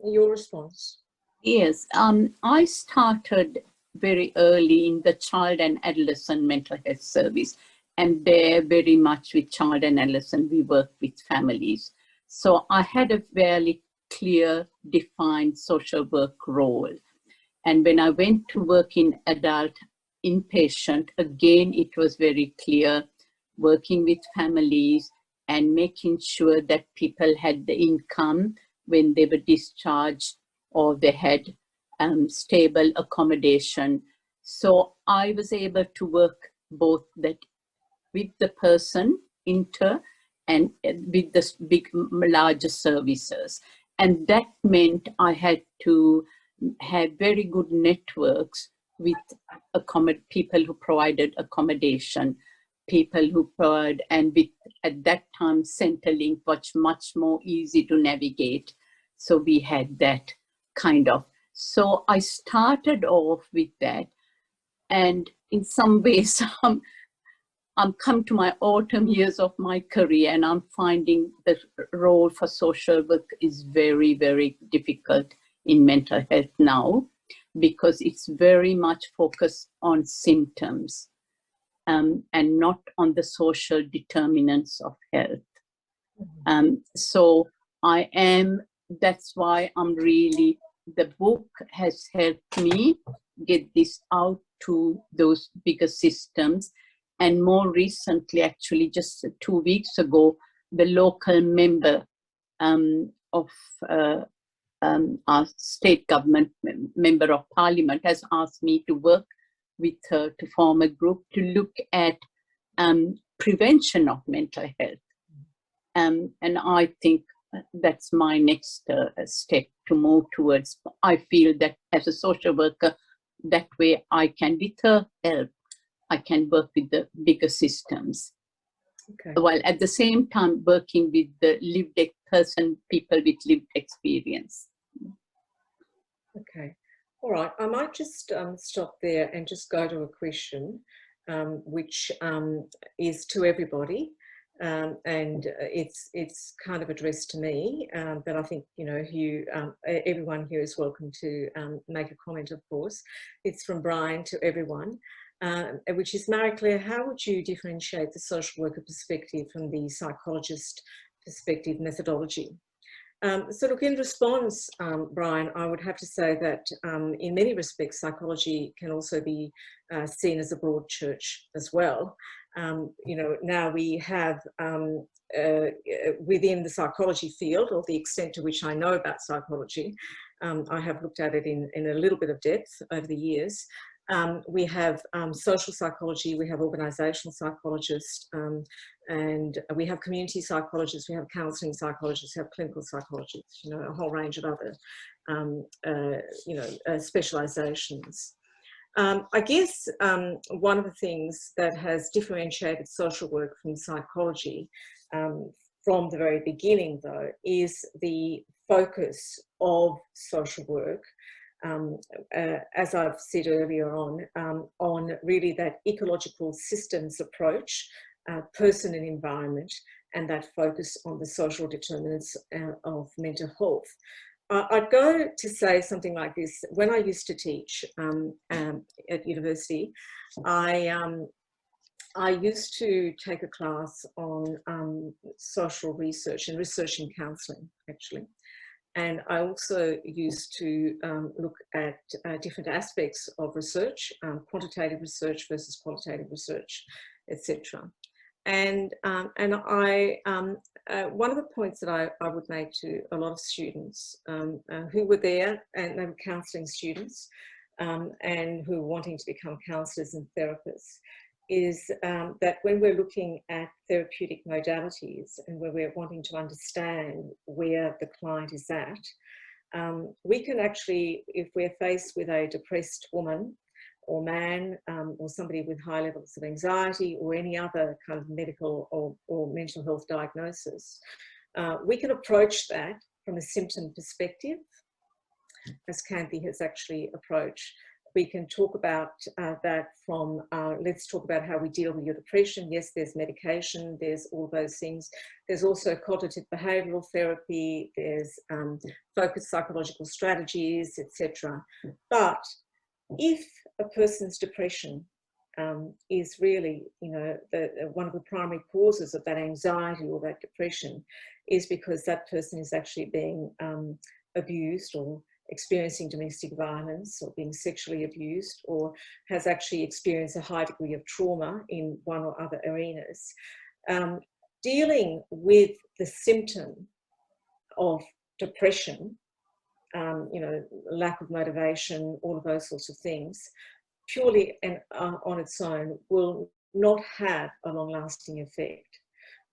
your response? Yes, I started very early in the child and adolescent mental health service, and there very much with child and adolescent we work with families. So I had a fairly clear, defined social work role. And when I went to work in adult inpatient, again, it was very clear, working with families and making sure that people had the income when they were discharged or they had stable accommodation. So I was able to work both that with the person, and with the big, larger services. And that meant I had to have very good networks with people who provided accommodation, people who provide, and with, at that time, Centrelink was much more easy to navigate. So we had that kind of. So I started off with that. And in some ways, I'm come to my autumn years of my career, and I'm finding the role for social work is very, very difficult in mental health now, because it's very much focused on symptoms and not on the social determinants of health. So that's why I'm really, the book has helped me get this out to those bigger systems. And more recently, actually, just 2 weeks ago, the local member of our state government, member of parliament, has asked me to work with her to form a group to look at prevention of mental health. And I think that's my next step to move towards. I feel that as a social worker, that way I can, with her help, I can work with the bigger systems. Okay. While at the same time working with the people with lived experience. Okay, all right. I might just stop there and just go to a question, which is to everybody, and it's kind of addressed to me, but I think, you know, everyone here is welcome to make a comment, of course. It's from Brian to everyone. which is, Marie-Claire, how would you differentiate the social worker perspective from the psychologist perspective methodology? So look, in response, Brian, I would have to say that in many respects, psychology can also be seen as a broad church as well. You know, now we have within the psychology field, or the extent to which I know about psychology, I have looked at it in a little bit of depth over the years. We have social psychology, we have organisational psychologists, and we have community psychologists, we have counselling psychologists, we have clinical psychologists, you know, a whole range of other, you know, specialisations. I guess one of the things that has differentiated social work from psychology from the very beginning, though, is the focus of social work, as I've said earlier on really that ecological systems approach, person and environment, and that focus on the social determinants of mental health. I'd go to say something like this. When I used to teach at university, I used to take a class on social research and research in counselling, actually. And I also used to look at different aspects of research, quantitative research versus qualitative research, etc. And I one of the points that I would make to a lot of students who were there, and they were counselling students and who were wanting to become counsellors and therapists, is that when we're looking at therapeutic modalities and where we're wanting to understand where the client is at, we can actually, if we're faced with a depressed woman or man, or somebody with high levels of anxiety or any other kind of medical or mental health diagnosis, we can approach that from a symptom perspective, as Kanthi has actually approached. We can talk about that from, let's talk about how we deal with your depression. Yes, there's medication, there's all those things. There's also cognitive behavioural therapy, there's focused psychological strategies, etc. But if a person's depression is really, you know, one of the primary causes of that anxiety or that depression is because that person is actually being abused or experiencing domestic violence or being sexually abused or has actually experienced a high degree of trauma in one or other arenas, dealing with the symptom of depression, you know, lack of motivation, all of those sorts of things, purely and on its own will not have a long-lasting effect.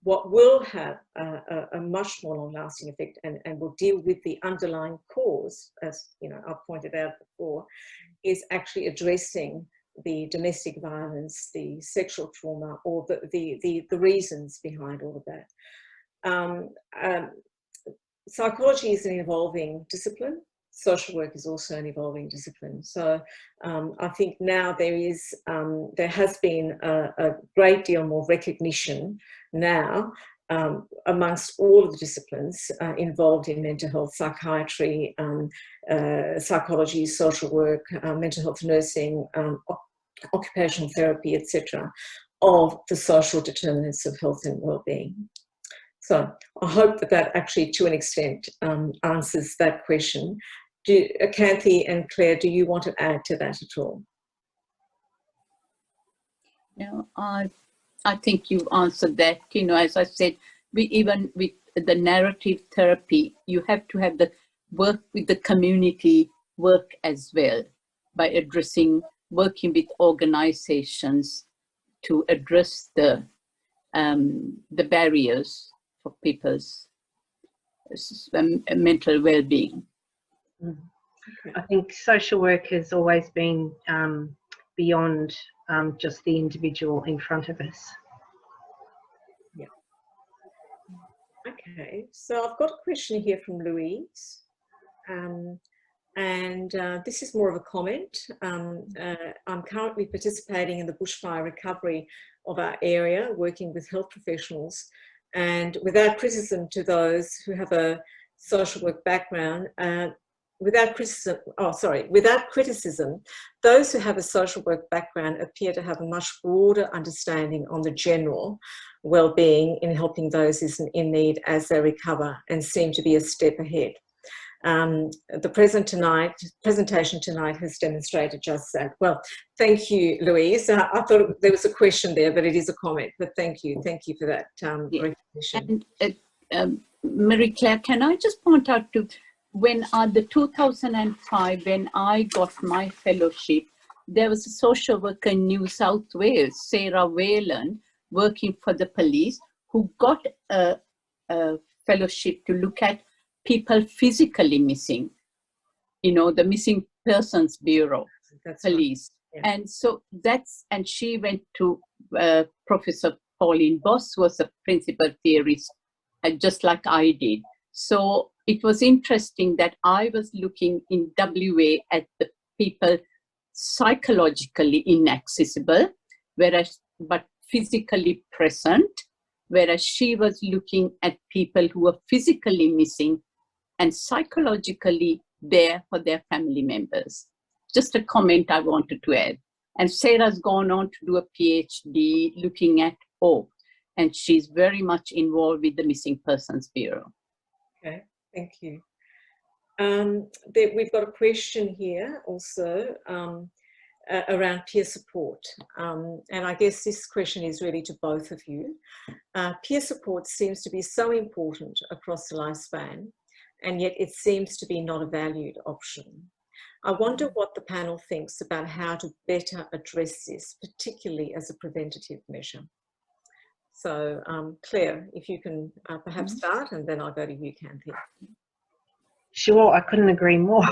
What will have a much more long-lasting effect and will deal with the underlying cause, as you know, I've pointed out before, is actually addressing the domestic violence, the sexual trauma, or the reasons behind all of that. Psychology is an evolving discipline. Social work is also an evolving discipline. So I think now there has been a great deal more recognition now amongst all of the disciplines involved in mental health, psychiatry, psychology, social work, mental health nursing, occupational therapy, etc., of the social determinants of health and well-being. So I hope that that actually, to an extent, answers that question. Kanthi and Claire, do you want to add to that at all? No, I think you've answered that. You know, as I said, even with the narrative therapy, you have to have the work with the community work as well, by working with organizations to address the barriers for people's mental well-being. I think social work has always been beyond just the individual in front of us. Yeah. Okay, so I've got a question here from Louise. This is more of a comment. I'm currently participating in the bushfire recovery of our area, working with health professionals, and without criticism to those who have a social work background, without criticism, those who have a social work background appear to have a much broader understanding on the general well-being in helping those in need as they recover, and seem to be a step ahead. The presentation tonight has demonstrated just that. Well, thank you, Louise. I thought there was a question there, but it is a comment. But thank you for that recognition. And Marie-Claire, can I just point out to when the 2005, when I got my fellowship, there was a social worker in New South Wales, Sarah Whalen, working for the police, who got a fellowship to look at people physically missing, the Missing Persons Bureau, That's police. Right. Yeah. And so and she went to Professor Pauline Boss, was a principal theorist, just like I did. So it was interesting that I was looking in WA at the people psychologically inaccessible, but physically present, whereas she was looking at people who were physically missing and psychologically there for their family members. Just a comment I wanted to add. And Sarah's gone on to do a PhD looking at hope, and she's very much involved with the Missing Persons Bureau. Okay, thank you. We've got a question here also around peer support. And I guess this question is really to both of you. Peer support seems to be so important across the lifespan, and yet it seems to be not a valued option. I wonder what the panel thinks about how to better address this, particularly as a preventative measure. So Claire, if you can perhaps start, and then I'll go to you, Kanthi. Sure, I couldn't agree more.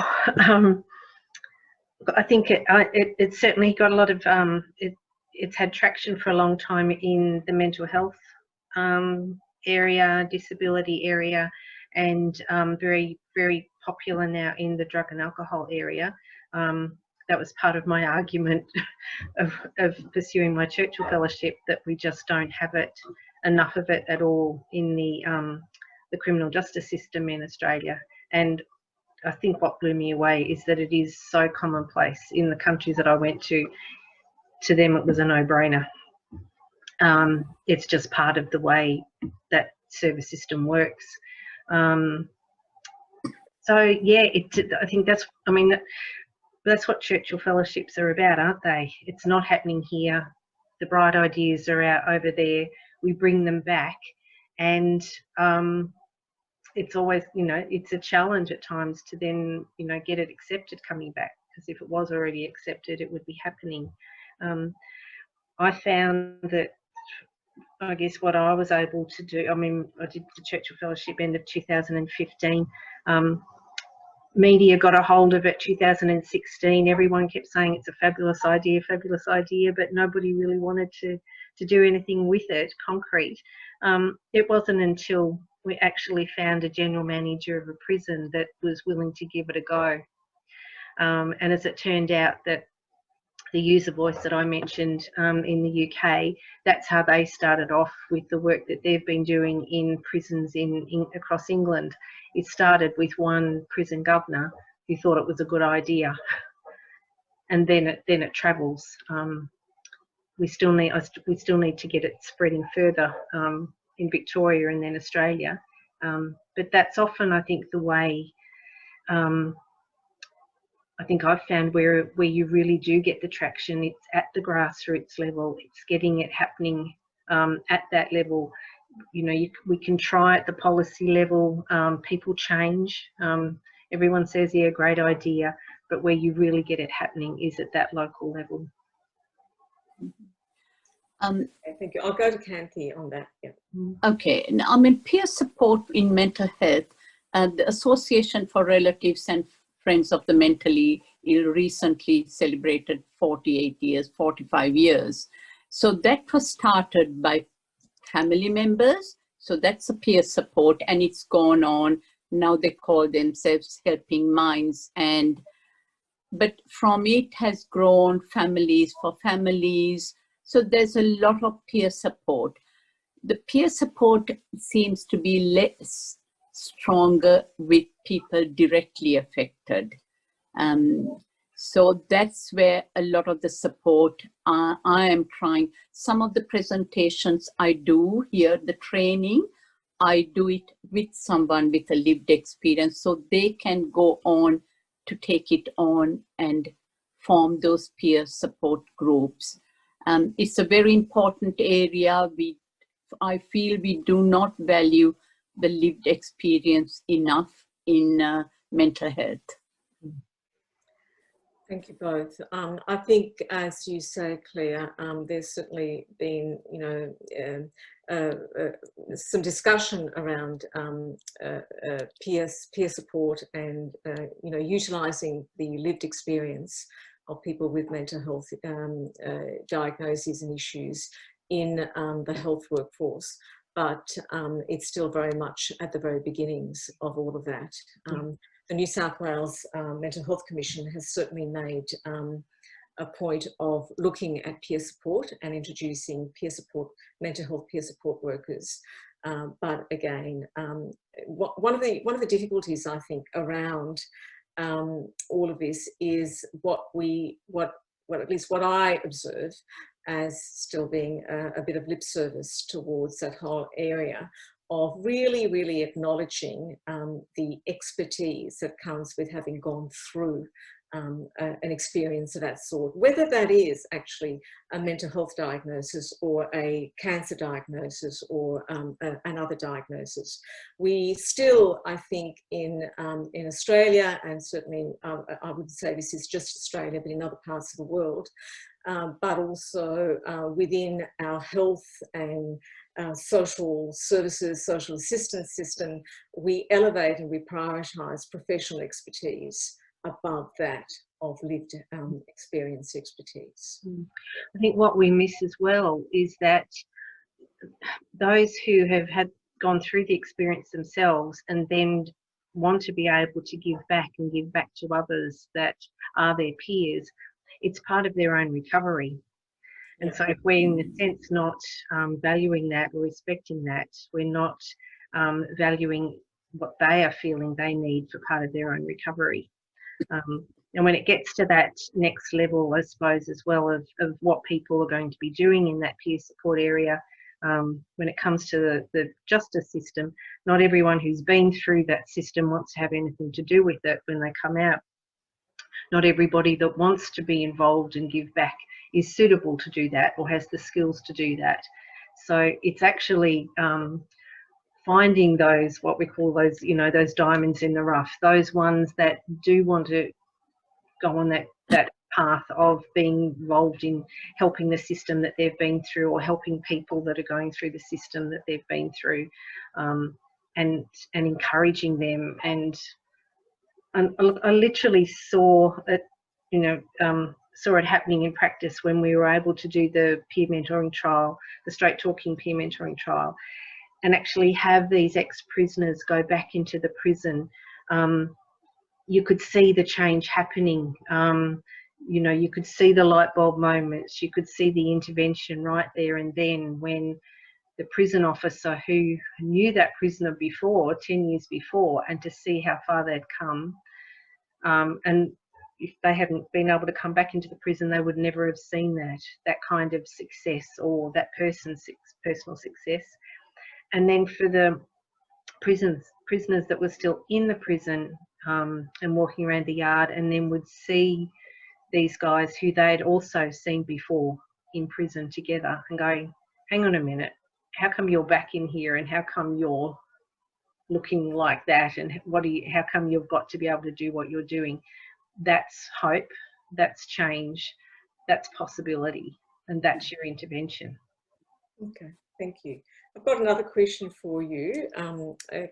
I think it certainly got a lot of, it's had traction for a long time in the mental health area, disability area, and very, very popular now in the drug and alcohol area. That was part of my argument of pursuing my Churchill Fellowship, that we just don't have enough of it at all in the criminal justice system in Australia. And I think what blew me away is that it is so commonplace in the countries that I went to. To them, it was a no-brainer. It's just part of the way that service system works. So yeah, I think that's what Churchill Fellowships are about, aren't they? It's not happening here. The bright ideas are out over there. We bring them back, and it's always, it's a challenge at times to then, get it accepted coming back, because if it was already accepted, it would be happening. I found that, I guess, what I was able to do, I did the Churchill Fellowship end of 2015. Media got a hold of it 2016. Everyone kept saying it's a fabulous idea, but nobody really wanted to do anything with it, concrete. It wasn't until we actually found a general manager of a prison that was willing to give it a go. And as it turned out, that the user voice that I mentioned in the UK, that's how they started off with the work that they've been doing in prisons across England. It started with one prison governor who thought it was a good idea, and then it travels. We still need to get it spreading further in Victoria and then Australia. But that's often, I think, the way. I think I've found where you really do get the traction. It's at the grassroots level. It's getting it happening at that level. We can try at the policy level. People change. Everyone says, yeah, great idea. But where you really get it happening is at that local level. Thank you. I'll go to Kanthi on that. Yeah. Okay. Now, peer support in mental health, the Association for Relatives and Friends of the Mentally Ill recently celebrated 45 years. So that was started by family members. So that's a peer support, and it's gone on. Now they call themselves Helping Minds. But from it has grown families for families. So there's a lot of peer support. The peer support seems to be less stronger with people directly affected. So that's where a lot of the support I am trying. Some of the presentations I do here, the training, I do it with someone with a lived experience, so they can go on to take it on and form those peer support groups. It's a very important area. I feel we do not value the lived experience enough in mental health. Thank you both. I think, as you say, Claire, there's certainly been, some discussion around peer support and, utilising the lived experience of people with mental health diagnoses and issues in the health workforce. But it's still very much at the very beginnings of all of that. The New South Wales Mental Health Commission has certainly made a point of looking at peer support and introducing peer support, mental health peer support workers. But again, one of the difficulties I think around all of this is what at least what I observe as still being a bit of lip service towards that whole area of really acknowledging the expertise that comes with having gone through an experience of that sort, whether that is actually a mental health diagnosis or a cancer diagnosis or another diagnosis. We still, I think, in Australia, and certainly I wouldn't say this is just Australia, but in other parts of the world, but also within our health and social services, social assistance system, we elevate and we prioritise professional expertise above that of lived experience expertise. I think what we miss as well is that those who have gone through the experience themselves and then want to be able to give back and give back to others that are their peers, it's part of their own recovery. And so if we're in a sense not valuing that or respecting that, we're not valuing what they are feeling they need for part of their own recovery. And when it gets to that next level, I suppose, as well of what people are going to be doing in that peer support area, when it comes to the justice system, not everyone who's been through that system wants to have anything to do with it when they come out. Not everybody that wants to be involved and give back is suitable to do that or has the skills to do that. So it's actually finding those, what we call those, those diamonds in the rough, those ones that do want to go on that path of being involved in helping the system that they've been through or helping people that are going through the system that they've been through, and encouraging them. And I literally saw it, saw it happening in practice when we were able to do the peer mentoring trial, the straight talking peer mentoring trial, and actually have these ex-prisoners go back into the prison. You could see the change happening. You could see the light bulb moments. You could see the intervention right there and then when the prison officer who knew that prisoner before, 10 years before, and to see how far they'd come. And if they hadn't been able to come back into the prison, they would never have seen that kind of success or that person's personal success. And then for the prisoners that were still in the prison and walking around the yard, and then would see these guys who they'd also seen before in prison together and going, hang on a minute, how come you're back in here and how come you're looking like that, and how come you've got to be able to do what you're doing? That's hope, that's change, that's possibility, and that's your intervention. Okay, thank you. I've got another question for you,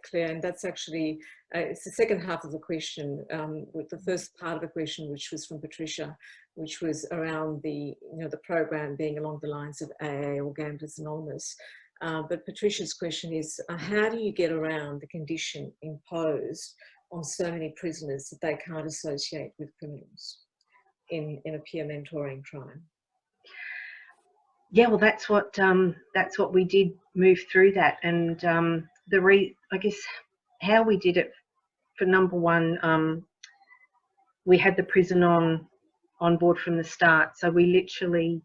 Claire, and that's actually, it's the second half of the question, with the first part of the question, which was from Patricia, which was around the program being along the lines of AA or Gamblers Anonymous. But Patricia's question is, how do you get around the condition imposed on so many prisoners that they can't associate with criminals in a peer mentoring trial? Yeah, well, that's what we did move through that, and I guess how we did it, for number one, we had the prison on board from the start. So we literally,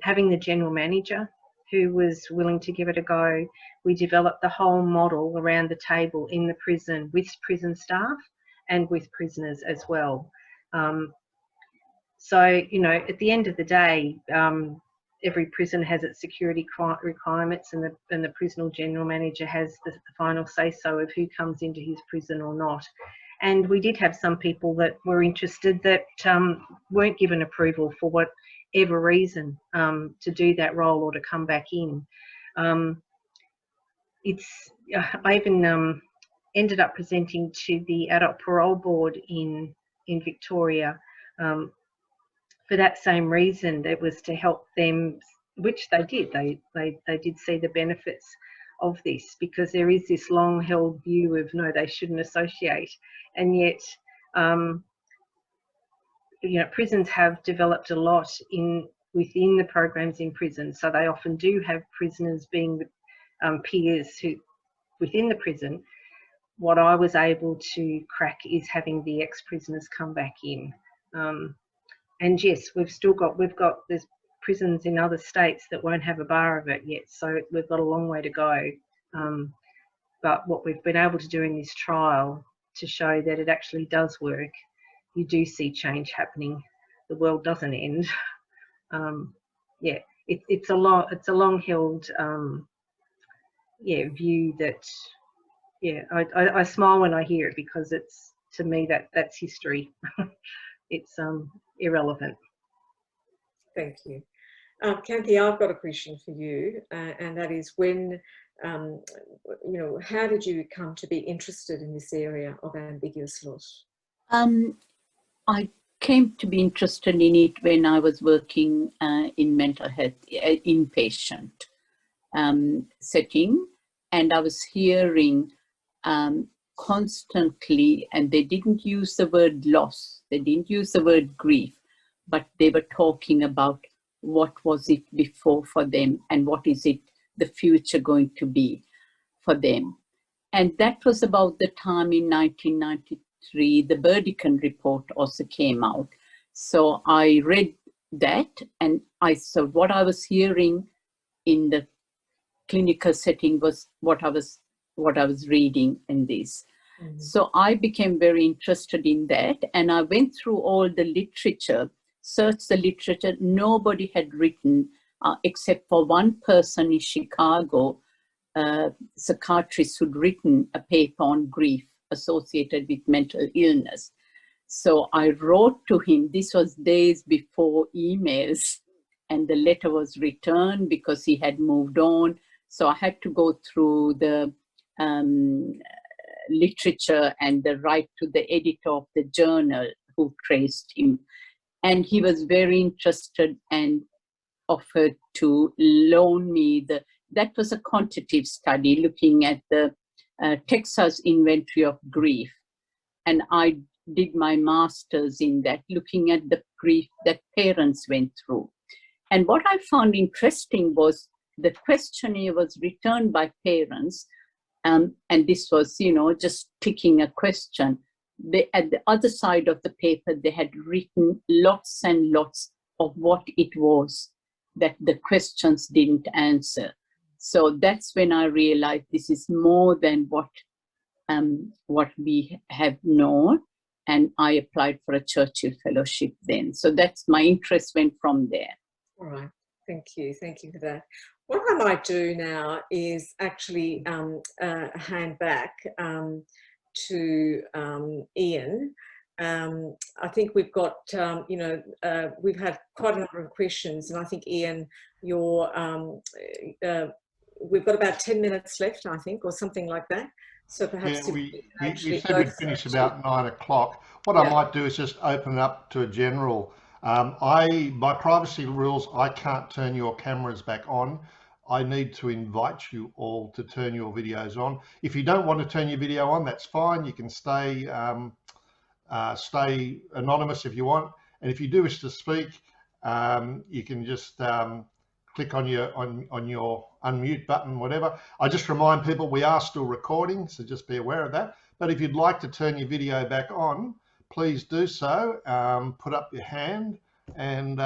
having the general manager who was willing to give it a go, we developed the whole model around the table in the prison with prison staff and with prisoners as well. So, you know, at the end of the day, every prison has its security requirements, and the prisonal general manager has the final say-so of who comes into his prison or not. And we did have some people that were interested that weren't given approval for whatever reason to do that role or to come back in. I even ended up presenting to the Adult Parole Board in Victoria for that same reason. That was to help them, which they did. They did see the benefits of this, because there is this long held view of no, they shouldn't associate, and yet you know, prisons have developed a lot within the programs in prison. So they often do have prisoners being peers who within the prison. What I was able to crack is having the ex-prisoners come back in. And yes, we've got there's prisons in other states that won't have a bar of it yet, so we've got a long way to go. But what we've been able to do in this trial to show that it actually does work, you do see change happening. The world doesn't end. Yeah, it's a long-held view that, yeah, I smile when I hear it, because it's, to me, that's history. It's irrelevant. Thank you. Kathy, I've got a question for you, and that is when, you know, how did you come to be interested in this area of ambiguous loss? I came to be interested in it when I was working in mental health, inpatient setting, and I was hearing constantly, and they didn't use the word loss, they didn't use the word grief, but they were talking about what was it before for them and what is it the future going to be for them. And that was about the time in 1993 the Burdekin report also came out. So I read that, and I saw what I was hearing in the clinical setting was what I was reading in this. Mm-hmm. So I became very interested in that, and I went through all the literature, searched the literature. Nobody had written, except for one person in Chicago, psychiatrist who'd written a paper on grief associated with mental illness. So I wrote to him. This was days before emails, and the letter was returned because he had moved on. So I had to go through the literature and write to the editor of the journal who traced him. And he was very interested and offered to loan me that was a quantitative study looking at the Texas inventory of grief. And I did my master's in that, looking at the grief that parents went through. And what I found interesting was the questionnaire was returned by parents, and this was, you know, just ticking a question. At the other side of the paper, they had written lots and lots of what it was that the questions didn't answer. So that's when I realized this is more than what we have known, and I applied for a Churchill Fellowship then. So that's my interest went from there. All right, thank you for that. What I might do now is actually hand back to Ian. I think we've got, you know, we've had quite a number of questions, and I think, Ian, we've got about 10 minutes left, I think, or something like that. So perhaps we said we'd finish about 9 o'clock. What I might do is just open it up to a general. By privacy rules, I can't turn your cameras back on. I need to invite you all to turn your videos on. If you don't want to turn your video on, that's fine. You can stay anonymous if you want. And if you do wish to speak, you can just click on your unmute button, whatever. I just remind people we are still recording, so just be aware of that. But if you'd like to turn your video back on, please do so. Put up your hand, and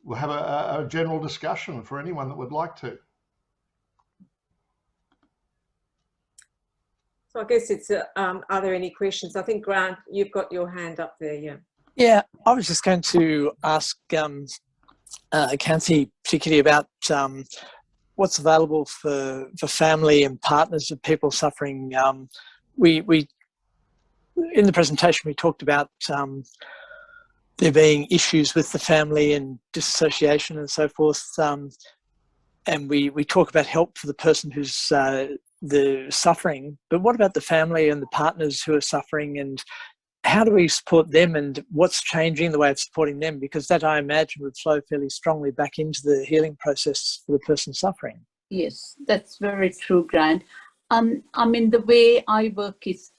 we'll have a general discussion for anyone that would like to. So I guess it's, are there any questions? I think, Grant, you've got your hand up there, yeah. Yeah, I was just going to ask Kathy particularly about what's available for family and partners of people suffering. We in the presentation we talked about there being issues with the family and disassociation and so forth, and we talk about help for the person who's the suffering. But what about the family and the partners who are suffering, and how do we support them, and what's changing the way of supporting them? Because that, I imagine, would flow fairly strongly back into the healing process for the person suffering. Yes, that's very true, Grant. I mean, the way I work is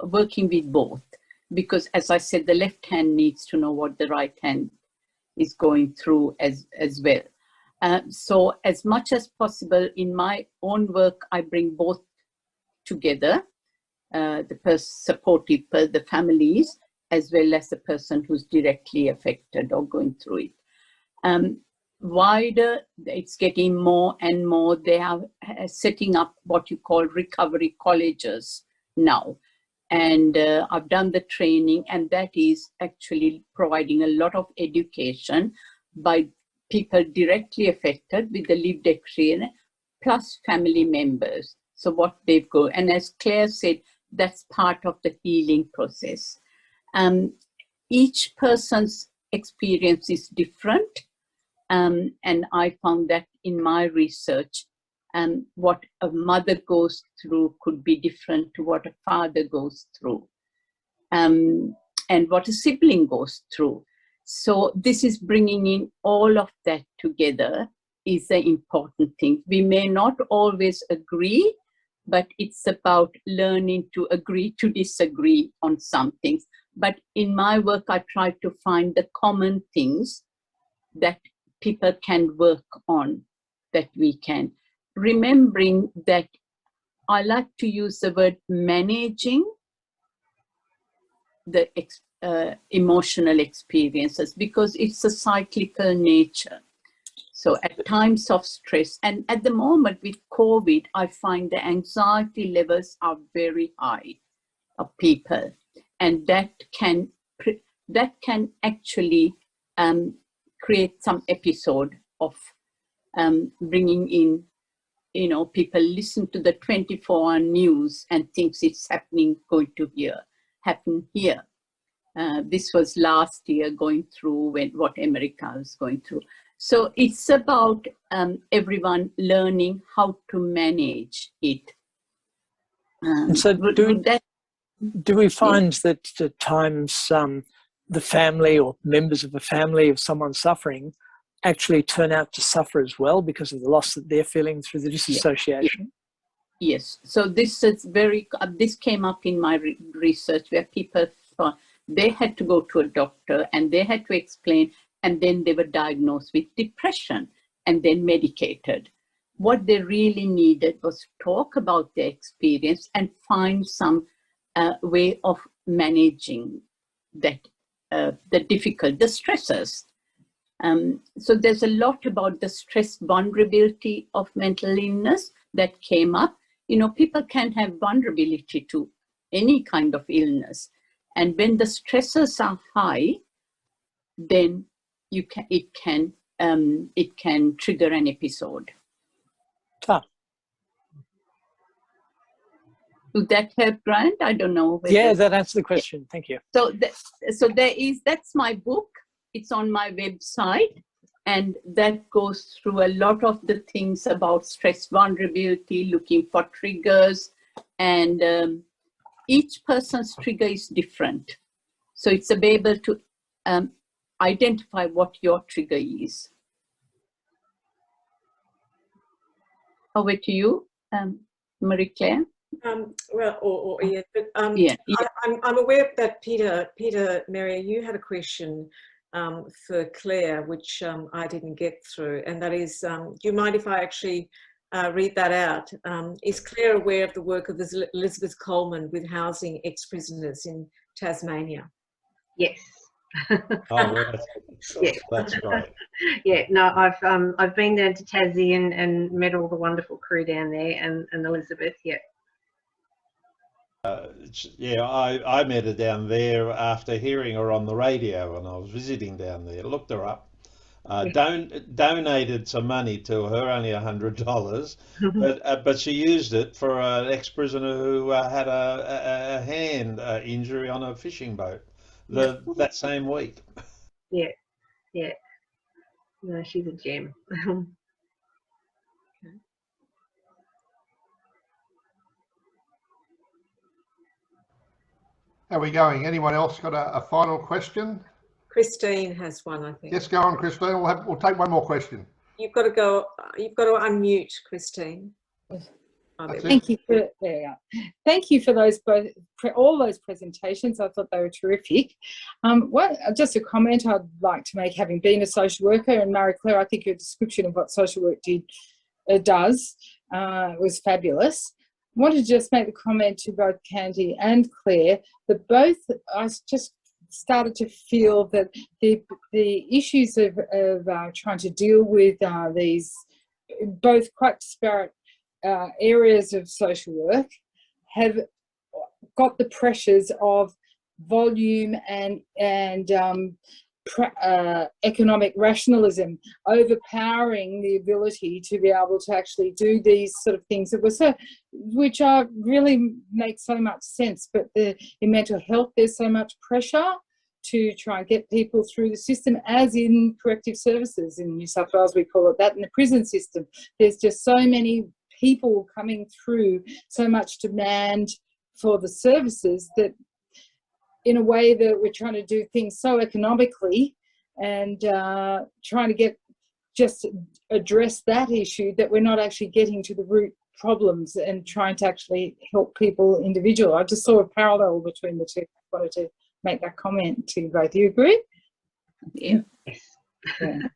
working with both, because as I said, the left hand needs to know what the right hand is going through as well. So as much as possible in my own work, I bring both together. The supportive, the families, as well as the person who's directly affected or going through it. Wider, it's getting more and more. They are setting up what you call recovery colleges now. And I've done the training, and that is actually providing a lot of education by people directly affected with the lived experience, plus family members. So what they've got, and as Claire said, that's part of the healing process. Each person's experience is different, and I found that in my research, what a mother goes through could be different to what a father goes through, and what a sibling goes through. So this is bringing in all of that together is the important thing. We may not always agree, but it's about learning to agree to disagree on some things. But in my work, I try to find the common things that people can work on, that we can. Remembering that I like to use the word managing the emotional experiences, because it's a cyclical nature. So at times of stress, and at the moment with COVID, I find the anxiety levels are very high of people, and that can actually create some episode of bringing in, you know, people listen to the 24-hour news and thinks it's going to happen here. This was last year going through what America was going through. So it's about everyone learning how to manage it. So do we find that at times the family or members of a family of someone suffering actually turn out to suffer as well because of the loss that they're feeling through the disassociation? Yes. So this is this came up in my research, where people thought they had to go to a doctor and they had to explain, and then they were diagnosed with depression and then medicated. What they really needed was to talk about their experience and find some way of managing that, the stresses. So there's a lot about the stress vulnerability of mental illness that came up. You know, people can have vulnerability to any kind of illness. And when the stresses are high, then it can trigger an episode. Would that help, Grant? I don't know. Yeah, that answers the question. Thank you. So, that's my book. It's on my website, and that goes through a lot of the things about stress vulnerability, looking for triggers, and each person's trigger is different. So it's be able to identify what your trigger is. Over to you, Marie-Claire. Well, or Ian, but yeah. I'm aware that Peter, Mary, you had a question for Claire, which I didn't get through, and that is, do you mind if I actually read that out? Is Claire aware of the work of Elizabeth Coleman with housing ex-prisoners in Tasmania? Yes. Oh, well, Yeah. that's great. Yeah, no, I've been down to Tassie and met all the wonderful crew down there, and Elizabeth, yeah. Yeah, I met her down there after hearing her on the radio when I was visiting down there. Looked her up, donated some money to her, only $100, but she used it for an ex-prisoner who had a hand injury on a fishing boat that same week. Yeah, yeah. No, she's a gem. How are we going? Anyone else got a final question? Christine has one, I think. Yes, go on, Christine. We'll take one more question. You've got to go. You've got to unmute, Christine. Thank you for Thank you for those all those presentations. I thought they were terrific. Just a comment I'd like to make, having been a social worker, and Marie-Claire, I think your description of what social work does was fabulous. I wanted to just make the comment to both Candy and Claire that both, I just started to feel that the issues of trying to deal with these both quite disparate areas of social work have got the pressures of volume and economic rationalism overpowering the ability to be able to actually do these sort of things that which really make so much sense. But in mental health, there's so much pressure to try and get people through the system, as in corrective services in New South Wales, we call it that. In the prison system, there's just so many people coming through, so much demand for the services, that in a way that we're trying to do things so economically and trying to address that issue, that we're not actually getting to the root problems and trying to actually help people individually. I just saw a parallel between the two. I wanted to make that comment to both. Do you agree? Yeah.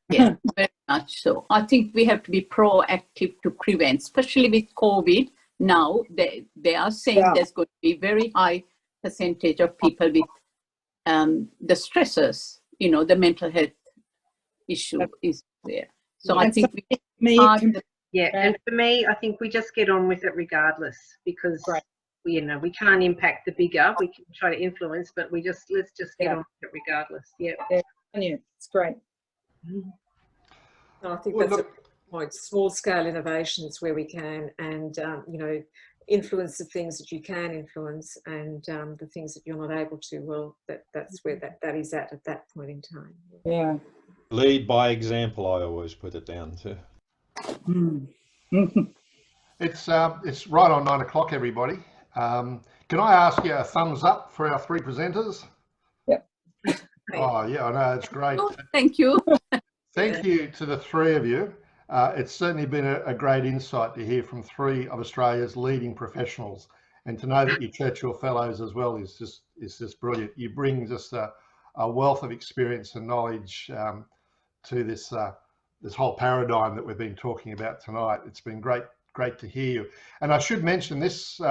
Yeah, very much so. I think we have to be proactive to prevent, especially with COVID. Now they are saying there's going to be very high percentage of people with the stressors, the mental health issue is there. So I think and for me, I think we just get on with it regardless, because we can't impact the bigger. We can try to influence, but let's just get on with it regardless. Yeah, it's great. I think that's a point. Small scale innovations where we can, and influence the things that you can influence, and the things that you're not able to. Well, that's where that is at that point in time. Yeah. Lead by example, I always put it down to. It's right on 9 o'clock, everybody. Can I ask you a thumbs up for our three presenters? Yep. Oh yeah, I know, it's great. Oh, thank you. Thank you to the three of you. It's certainly been a great insight to hear from three of Australia's leading professionals, and to know that you're Churchill Fellows as well is just brilliant. You bring just a wealth of experience and knowledge to this whole paradigm that we've been talking about tonight. It's been great to hear you. And I should mention this.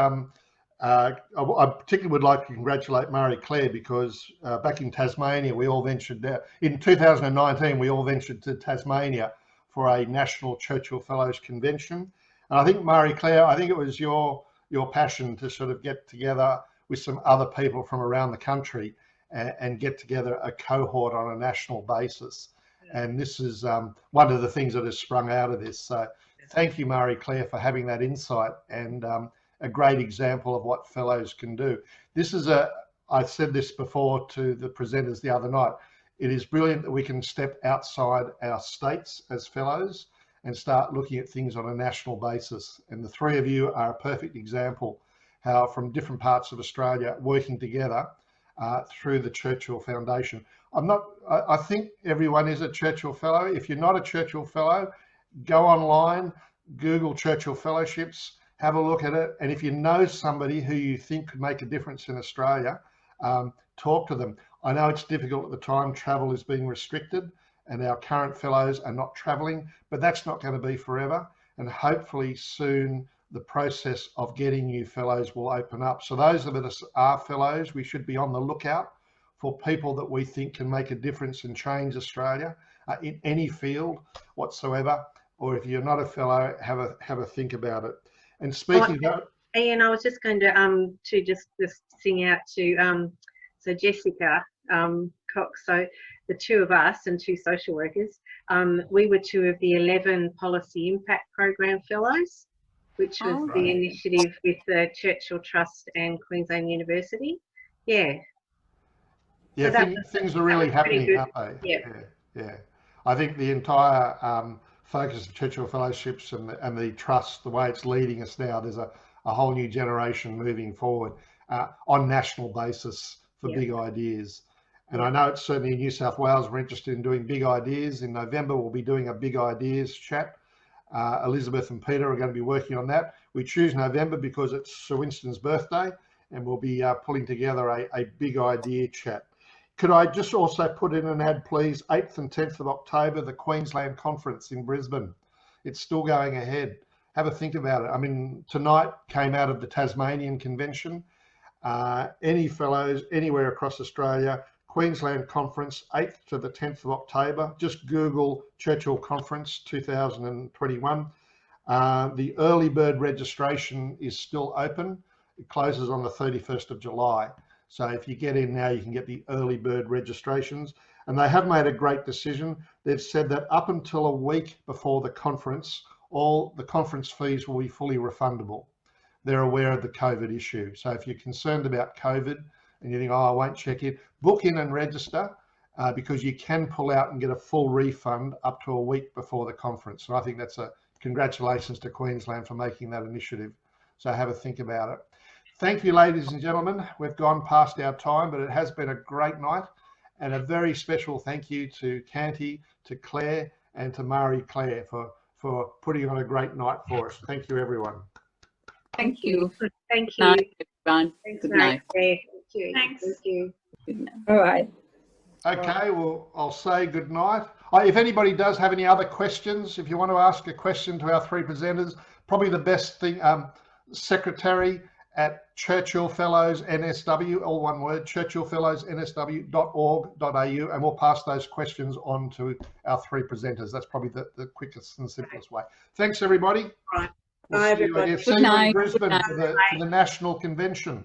I particularly would like to congratulate Marie-Claire, because back in Tasmania, we all ventured there. In 2019, we all ventured to Tasmania for a National Churchill Fellows Convention. And I think, Marie-Claire, it was your passion to sort of get together with some other people from around the country and get together a cohort on a national basis. And this is one of the things that has sprung out of this. So thank you, Marie-Claire, for having that insight, and a great example of what fellows can do. This is I said this before to the presenters the other night, it is brilliant that we can step outside our states as fellows and start looking at things on a national basis. And the three of you are a perfect example how, from different parts of Australia, working together through the Churchill Foundation. I think everyone is a Churchill Fellow. If you're not a Churchill Fellow, go online, Google Churchill Fellowships, have a look at it. And if you know somebody who you think could make a difference in Australia, talk to them. I know it's difficult at the time, travel is being restricted and our current fellows are not travelling, but that's not going to be forever. And hopefully soon the process of getting new fellows will open up. So those of us are fellows, we should be on the lookout for people that we think can make a difference and change Australia in any field whatsoever. Or if you're not a fellow, have a think about it. And speaking about Ian, I was just going to just sing out to so Jessica Cox. So the two of us and two social workers, we were two of the 11 Policy Impact Program Fellows, which was the initiative with the Churchill Trust and Queensland University. Yeah. Yeah, so things are really happening, aren't they? Yeah. Yeah. I think the entire focus of Churchill Fellowships and the trust, the way it's leading us now, there's a whole new generation moving forward on national basis for big ideas. And I know it's certainly in New South Wales, we're interested in doing big ideas. In November, we'll be doing a big ideas chat. Elizabeth and Peter are going to be working on that. We choose November because it's Sir Winston's birthday, and we'll be pulling together a big idea chat. Could I just also put in an ad, please? 8th and 10th of October, the Queensland Conference in Brisbane. It's still going ahead. Have a think about it. I mean, tonight came out of the Tasmanian Convention. Any fellows anywhere across Australia, Queensland Conference, 8th to the 10th of October. Just Google Churchill Conference 2021. The early bird registration is still open. It closes on the 31st of July. So if you get in now, you can get the early bird registrations. And they have made a great decision. They've said that up until a week before the conference, all the conference fees will be fully refundable. They're aware of the COVID issue. So if you're concerned about COVID and you think, oh, I won't check in, book in and register because you can pull out and get a full refund up to a week before the conference. So I think that's congratulations to Queensland for making that initiative. So have a think about it. Thank you, ladies and gentlemen. We've gone past our time, but it has been a great night. And a very special thank you to Canty, to Claire, and to Marie Claire for putting on a great night for us. Thank you, everyone. Thank you. Thank you. Night, everyone. Thanks, Good Mary night. Claire. Thank you. Thanks. Thank you. Good night. All right. Okay, well, I'll say good night. If anybody does have any other questions, if you want to ask a question to our three presenters, probably the best thing, secretary at Churchill Fellows NSW, all one word, churchillfellowsnsw.org.au, and we'll pass those questions on to our three presenters. That's probably the quickest and simplest way. Thanks, everybody. Right. We'll Bye, see you everybody. again. See you in Brisbane for the national convention.